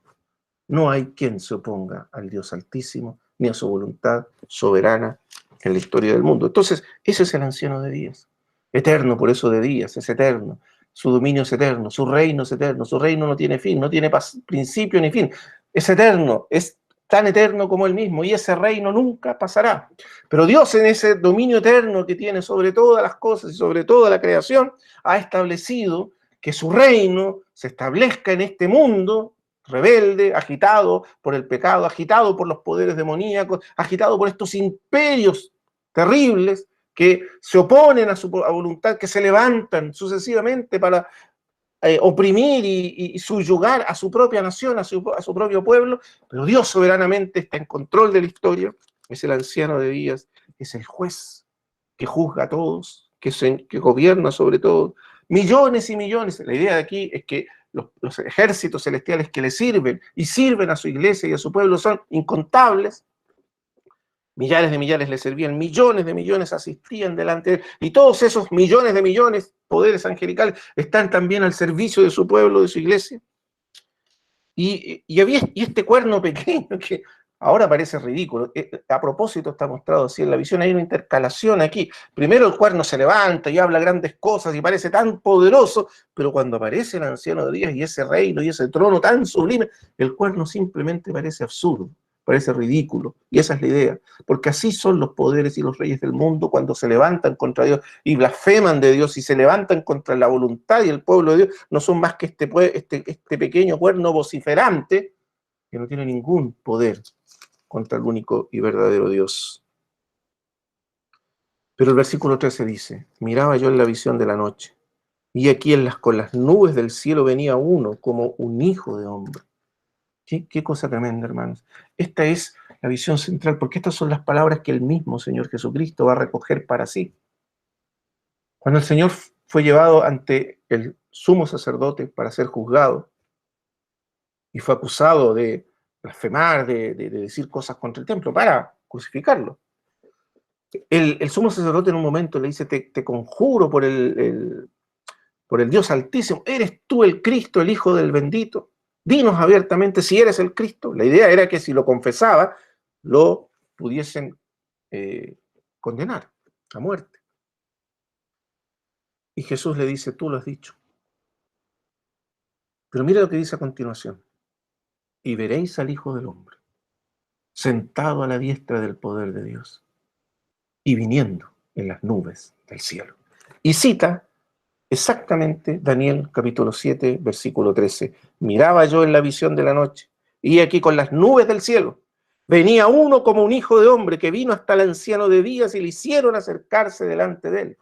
No hay quien se oponga al Dios Altísimo ni a su voluntad soberana en la historia del mundo. Entonces, ese es el anciano de días. Eterno, por eso de días, es eterno. Su dominio es eterno, su reino es eterno, su reino no tiene fin, no tiene principio ni fin. Es eterno, es tan eterno como él mismo, y ese reino nunca pasará. Pero Dios, en ese dominio eterno que tiene sobre todas las cosas y sobre toda la creación, ha establecido que su reino se establezca en este mundo rebelde, agitado por el pecado, agitado por los poderes demoníacos, agitado por estos imperios terribles que se oponen a su voluntad, que se levantan sucesivamente para oprimir y subyugar a su propia nación, a su propio pueblo, pero Dios soberanamente está en control de la historia, es el anciano de días, es el juez que juzga a todos, que gobierna sobre todo, millones y millones. La idea de aquí es que los ejércitos celestiales que le sirven y sirven a su iglesia y a su pueblo son incontables, Millares de millares le servían, millones de millones asistían delante de él, y todos esos millones de millones, poderes angelicales, están también al servicio de su pueblo, de su iglesia. Y este cuerno pequeño que ahora parece ridículo, a propósito está mostrado así en la visión, hay una intercalación aquí. Primero el cuerno se levanta y habla grandes cosas y parece tan poderoso, pero cuando aparece el anciano de días y ese reino y ese trono tan sublime, el cuerno simplemente parece absurdo, parece ridículo. Y esa es la idea, porque así son los poderes y los reyes del mundo cuando se levantan contra Dios y blasfeman de Dios y se levantan contra la voluntad y el pueblo de Dios, no son más que este pequeño cuerno vociferante que no tiene ningún poder contra el único y verdadero Dios. Pero el versículo 13 dice, miraba yo en la visión de la noche, y aquí con las nubes del cielo venía uno como un hijo de hombre. Qué cosa tremenda, hermanos. Esta es la visión central, porque estas son las palabras que el mismo Señor Jesucristo va a recoger para sí. Cuando el Señor fue llevado ante el sumo sacerdote para ser juzgado, y fue acusado de blasfemar, de decir cosas contra el templo, para crucificarlo. El sumo sacerdote en un momento le dice, te conjuro por el Dios Altísimo, ¿eres tú el Cristo, el Hijo del bendito? Dinos abiertamente si eres el Cristo. La idea era que si lo confesaba, lo pudiesen condenar a muerte. Y Jesús le dice, tú lo has dicho. Pero mira lo que dice a continuación. Y veréis al Hijo del Hombre, sentado a la diestra del poder de Dios, y viniendo en las nubes del cielo. Y cita exactamente Daniel capítulo 7, versículo 13. Miraba yo en la visión de la noche, y aquí con las nubes del cielo venía uno como un hijo de hombre que vino hasta el anciano de días y le hicieron acercarse delante de él.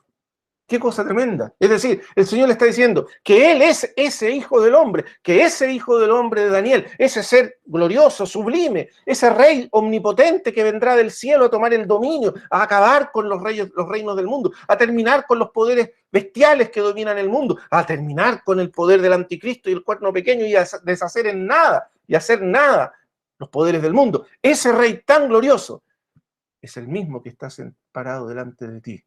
¡Qué cosa tremenda! Es decir, el Señor le está diciendo que Él es ese Hijo del Hombre, que ese Hijo del Hombre de Daniel, ese ser glorioso, sublime, ese Rey omnipotente que vendrá del cielo a tomar el dominio, a acabar con los reinos del mundo, a terminar con los poderes bestiales que dominan el mundo, a terminar con el poder del anticristo y el cuerno pequeño y a deshacer en nada y hacer nada los poderes del mundo. Ese Rey tan glorioso es el mismo que está parado delante de ti,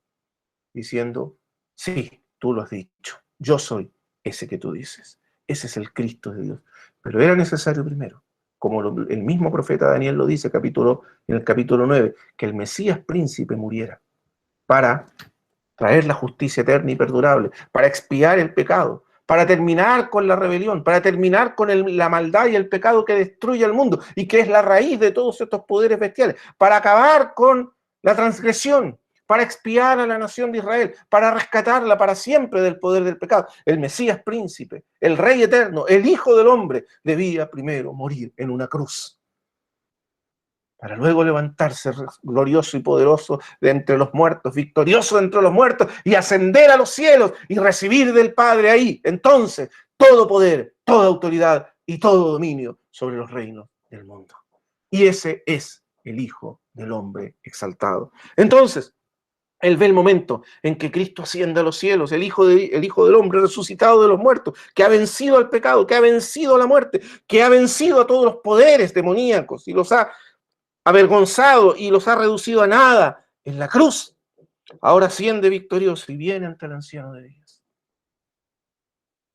diciendo, sí, tú lo has dicho, yo soy ese que tú dices, ese es el Cristo de Dios. Pero era necesario primero, como el mismo profeta Daniel lo dice en el capítulo 9, que el Mesías príncipe muriera para traer la justicia eterna y perdurable, para expiar el pecado, para terminar con la rebelión, para terminar con la maldad y el pecado que destruye al mundo y que es la raíz de todos estos poderes bestiales, para acabar con la transgresión, para expiar a la nación de Israel, para rescatarla para siempre del poder del pecado. El Mesías príncipe, el Rey eterno, el Hijo del Hombre, debía primero morir en una cruz, para luego levantarse glorioso y poderoso de entre los muertos, victorioso de entre los muertos, y ascender a los cielos y recibir del Padre ahí, entonces, todo poder, toda autoridad y todo dominio sobre los reinos del mundo. Y ese es el Hijo del Hombre exaltado. Entonces, él ve el momento en que Cristo asciende a los cielos, el Hijo del Hombre resucitado de los muertos, que ha vencido al pecado, que ha vencido a la muerte, que ha vencido a todos los poderes demoníacos y los ha avergonzado y los ha reducido a nada en la cruz. Ahora asciende victorioso y viene ante el anciano de días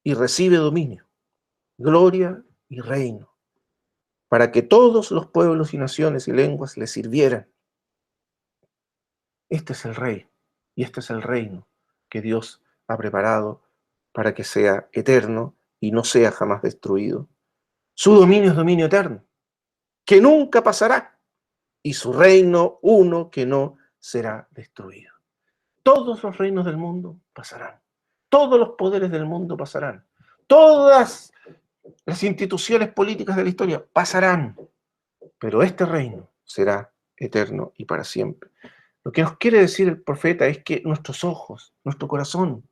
y recibe dominio, gloria y reino, para que todos los pueblos y naciones y lenguas le sirvieran. Este es el Rey y este es el reino que Dios ha preparado para que sea eterno y no sea jamás destruido. Su dominio es dominio eterno, que nunca pasará, y su reino uno que no será destruido. Todos los reinos del mundo pasarán, todos los poderes del mundo pasarán, todas las instituciones políticas de la historia pasarán, pero este reino será eterno y para siempre. Lo que nos quiere decir el profeta es que nuestros ojos, nuestro corazón,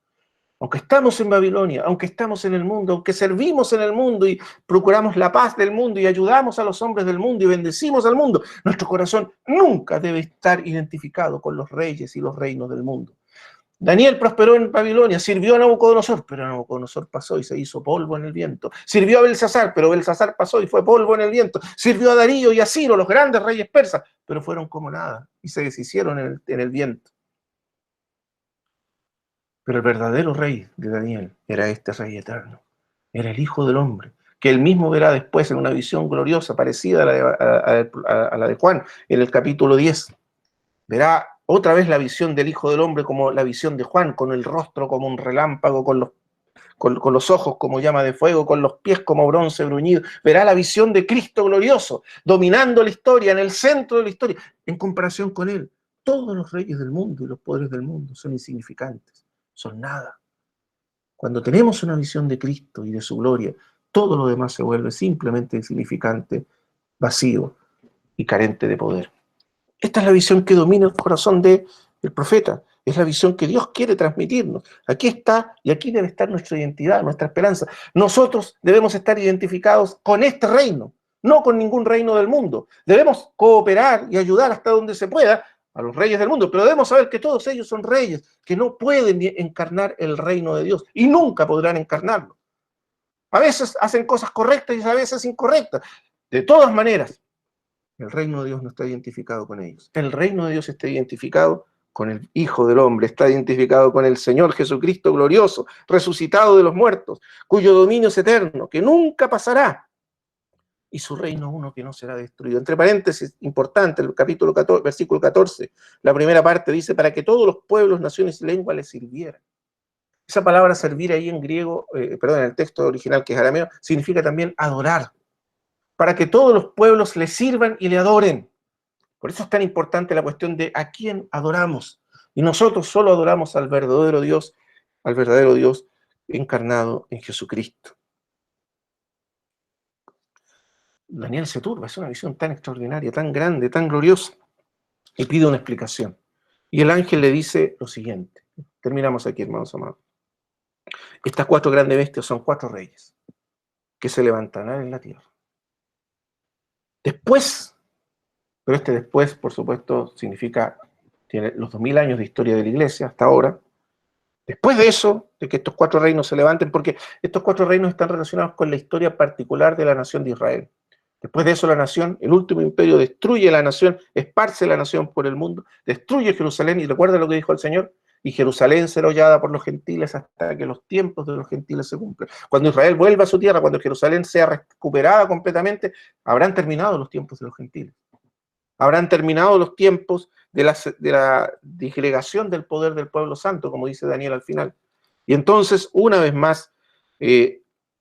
aunque estamos en Babilonia, aunque estamos en el mundo, aunque servimos en el mundo y procuramos la paz del mundo y ayudamos a los hombres del mundo y bendecimos al mundo, nuestro corazón nunca debe estar identificado con los reyes y los reinos del mundo. Daniel prosperó en Babilonia, sirvió a Nabucodonosor, pero Nabucodonosor pasó y se hizo polvo en el viento. Sirvió a Belsasar, pero Belsasar pasó y fue polvo en el viento. Sirvió a Darío y a Ciro, los grandes reyes persas, pero fueron como nada y se deshicieron en el viento. Pero el verdadero rey de Daniel era este rey eterno, era el Hijo del Hombre, que él mismo verá después en una visión gloriosa parecida a la de Juan en el capítulo 10. Verá otra vez la visión del Hijo del Hombre como la visión de Juan, con el rostro como un relámpago, con los ojos como llama de fuego, con los pies como bronce bruñido. Verá la visión de Cristo glorioso, dominando la historia, en el centro de la historia. En comparación con él, todos los reyes del mundo y los poderes del mundo son insignificantes, son nada. Cuando tenemos una visión de Cristo y de su gloria, todo lo demás se vuelve simplemente insignificante, vacío y carente de poder. Esta es la visión que domina el corazón del profeta. Es la visión que Dios quiere transmitirnos. Aquí está y aquí debe estar nuestra identidad, nuestra esperanza. Nosotros debemos estar identificados con este reino, no con ningún reino del mundo. Debemos cooperar y ayudar hasta donde se pueda a los reyes del mundo, pero debemos saber que todos ellos son reyes, que no pueden encarnar el reino de Dios y nunca podrán encarnarlo. A veces hacen cosas correctas y a veces incorrectas. De todas maneras, el reino de Dios no está identificado con ellos. El reino de Dios está identificado con el Hijo del Hombre, está identificado con el Señor Jesucristo glorioso, resucitado de los muertos, cuyo dominio es eterno, que nunca pasará, y su reino uno que no será destruido. Entre paréntesis, importante, el capítulo 14, versículo 14, la primera parte dice, para que todos los pueblos, naciones y lenguas le sirvieran. Esa palabra servir ahí en griego, en el texto original que es arameo, significa también adorar, para que todos los pueblos le sirvan y le adoren. Por eso es tan importante la cuestión de a quién adoramos. Y nosotros solo adoramos al verdadero Dios encarnado en Jesucristo. Daniel se turba, es una visión tan extraordinaria, tan grande, tan gloriosa, y pide una explicación. Y el ángel le dice lo siguiente. Terminamos aquí, hermanos amados. Estas 4 grandes bestias son 4 reyes que se levantarán en la tierra. Después, pero este después, por supuesto, significa, tiene los 2000 años de historia de la iglesia hasta ahora. Después de eso, de que estos 4 reinos se levanten, porque estos 4 reinos están relacionados con la historia particular de la nación de Israel. Después de eso la nación, el último imperio, destruye la nación, esparce la nación por el mundo, destruye Jerusalén, y recuerda lo que dijo el Señor, y Jerusalén será hollada por los gentiles hasta que los tiempos de los gentiles se cumplan. Cuando Israel vuelva a su tierra, cuando Jerusalén sea recuperada completamente, habrán terminado los tiempos de los gentiles. Habrán terminado los tiempos de la disgregación del poder del pueblo santo, como dice Daniel al final. Y entonces, una vez más,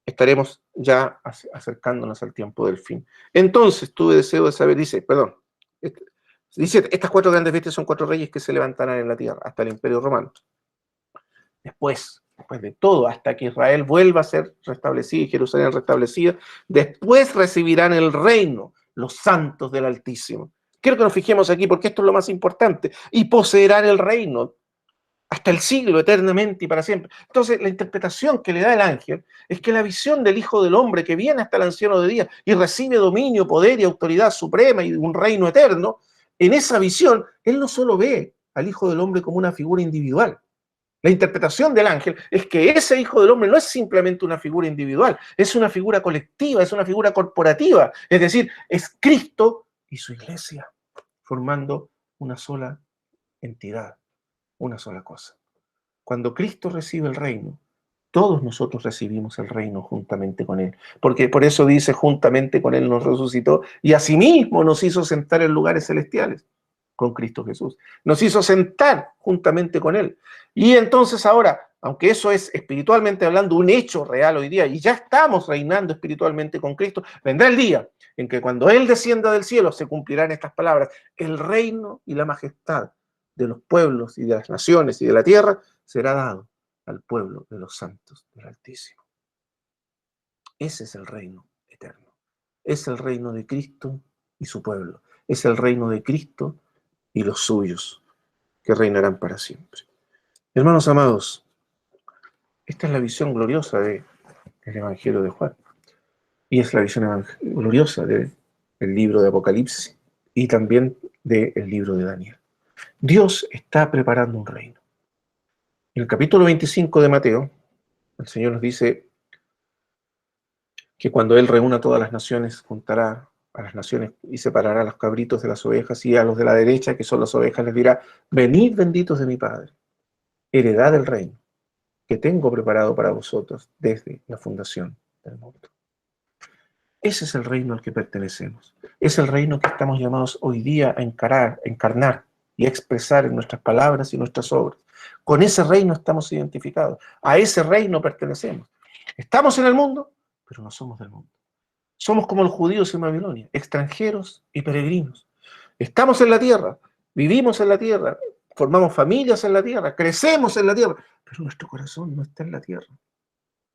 estaremos ya acercándonos al tiempo del fin. Entonces, tuve deseo de saber, dice, estas 4 grandes bestias son 4 reyes que se levantarán en la tierra, hasta el Imperio Romano. Después de todo, hasta que Israel vuelva a ser restablecida y Jerusalén restablecida, después recibirán el reino los santos del Altísimo. Quiero que nos fijemos aquí porque esto es lo más importante. Y poseerán el reino hasta el siglo, eternamente y para siempre. Entonces, la interpretación que le da el ángel es que la visión del Hijo del Hombre que viene hasta el anciano de días y recibe dominio, poder y autoridad suprema y un reino eterno, en esa visión, él no solo ve al Hijo del Hombre como una figura individual. La interpretación del ángel es que ese Hijo del Hombre no es simplemente una figura individual, es una figura colectiva, es una figura corporativa, es decir, es Cristo y su iglesia, formando una sola entidad, una sola cosa. Cuando Cristo recibe el reino, todos nosotros recibimos el reino juntamente con Él, porque por eso dice, juntamente con Él nos resucitó y asimismo nos hizo sentar en lugares celestiales con Cristo Jesús. Nos hizo sentar juntamente con Él. Y entonces ahora, aunque eso es espiritualmente hablando un hecho real hoy día, y ya estamos reinando espiritualmente con Cristo, vendrá el día en que cuando Él descienda del cielo se cumplirán estas palabras: el reino y la majestad de los pueblos y de las naciones y de la tierra será dado al pueblo de los santos del Altísimo. Ese es el reino eterno. Es el reino de Cristo y su pueblo. Es el reino de Cristo y los suyos, que reinarán para siempre. Hermanos amados, esta es la visión gloriosa del Evangelio de Juan. Y es la visión gloriosa del libro de Apocalipsis y también del libro de Daniel. Dios está preparando un reino. En el capítulo 25 de Mateo, el Señor nos dice que cuando Él reúna a todas las naciones, juntará a las naciones y separará a los cabritos de las ovejas, y a los de la derecha, que son las ovejas, les dirá: venid benditos de mi Padre, heredad del reino que tengo preparado para vosotros desde la fundación del mundo. Ese es el reino al que pertenecemos. Es el reino que estamos llamados hoy día a encarnar y a expresar en nuestras palabras y nuestras obras. Con ese reino estamos identificados. A ese reino pertenecemos. Estamos en el mundo, pero no somos del mundo. Somos como los judíos en Babilonia, extranjeros y peregrinos. Estamos en la tierra, vivimos en la tierra, formamos familias en la tierra, crecemos en la tierra, pero nuestro corazón no está en la tierra.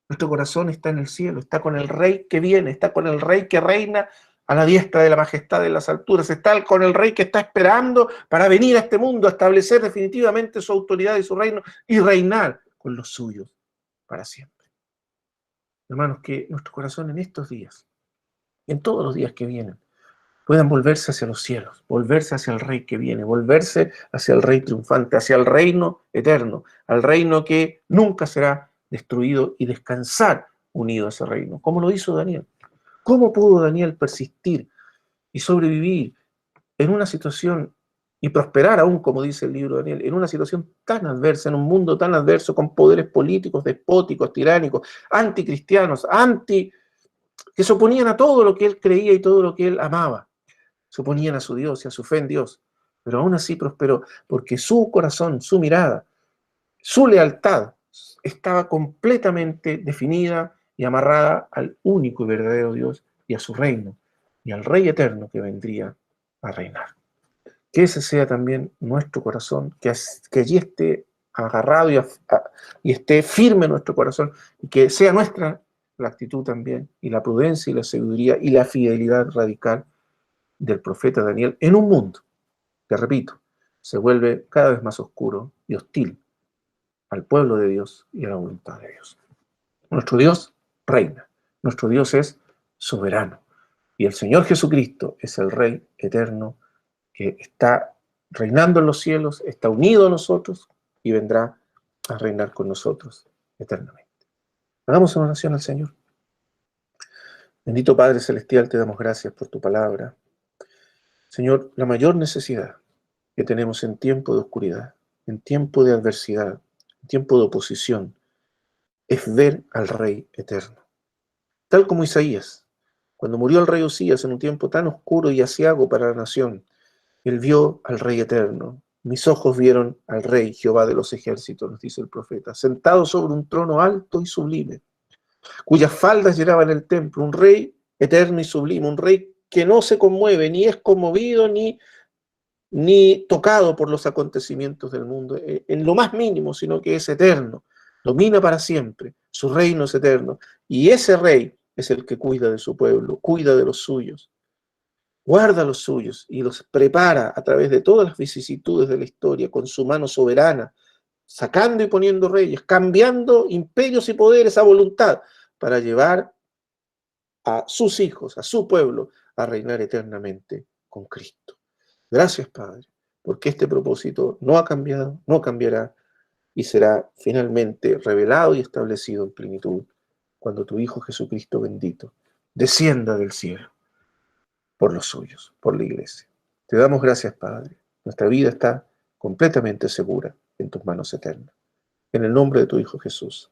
Nuestro corazón está en el cielo, está con el Rey que viene, está con el Rey que reina a la diestra de la majestad de las alturas, está con el Rey que está esperando para venir a este mundo a establecer definitivamente su autoridad y su reino y reinar con los suyos para siempre. Hermanos, que nuestro corazón en estos días, en todos los días que vienen, puedan volverse hacia los cielos, volverse hacia el Rey que viene, volverse hacia el Rey triunfante, hacia el reino eterno, al reino que nunca será destruido, y descansar unido a ese reino, como lo hizo Daniel. ¿Cómo pudo Daniel persistir y sobrevivir en una situación y prosperar aún, como dice el libro de Daniel, en una situación tan adversa, en un mundo tan adverso, con poderes políticos, despóticos, tiránicos, anticristianos, que se oponían a todo lo que él creía y todo lo que él amaba? Se oponían a su Dios y a su fe en Dios, pero aún así prosperó, porque su corazón, su mirada, su lealtad estaba completamente definida y amarrada al único y verdadero Dios y a su reino y al Rey eterno que vendría a reinar. Que ese sea también nuestro corazón, que allí esté agarrado y esté firme nuestro corazón, y que sea nuestra la actitud también, y la prudencia y la sabiduría y la fidelidad radical del profeta Daniel en un mundo que, repito, se vuelve cada vez más oscuro y hostil al pueblo de Dios y a la voluntad de Dios. Nuestro Dios reina, nuestro Dios es soberano, y el Señor Jesucristo es el Rey eterno que está reinando en los cielos, está unido a nosotros y vendrá a reinar con nosotros eternamente. Hagamos una oración al Señor. Bendito Padre Celestial, te damos gracias por tu palabra. Señor, la mayor necesidad que tenemos en tiempo de oscuridad, en tiempo de adversidad, en tiempo de oposición, es ver al Rey eterno. Tal como Isaías, cuando murió el rey Usías en un tiempo tan oscuro y aciago para la nación, él vio al Rey eterno. Mis ojos vieron al Rey, Jehová de los ejércitos, nos dice el profeta, sentado sobre un trono alto y sublime, cuyas faldas llenaban el templo, un Rey eterno y sublime, un Rey que no se conmueve, ni es conmovido, ni tocado por los acontecimientos del mundo, en lo más mínimo, sino que es eterno, domina para siempre, su reino es eterno, y ese Rey es el que cuida de su pueblo, cuida de los suyos, guarda a los suyos y los prepara a través de todas las vicisitudes de la historia con su mano soberana, sacando y poniendo reyes, cambiando imperios y poderes a voluntad para llevar a sus hijos, a su pueblo, a reinar eternamente con Cristo. Gracias, Padre, porque este propósito no ha cambiado, no cambiará, y será finalmente revelado y establecido en plenitud cuando tu Hijo Jesucristo bendito descienda del cielo por los suyos, por la iglesia. Te damos gracias, Padre. Nuestra vida está completamente segura en tus manos eternas. En el nombre de tu Hijo Jesús.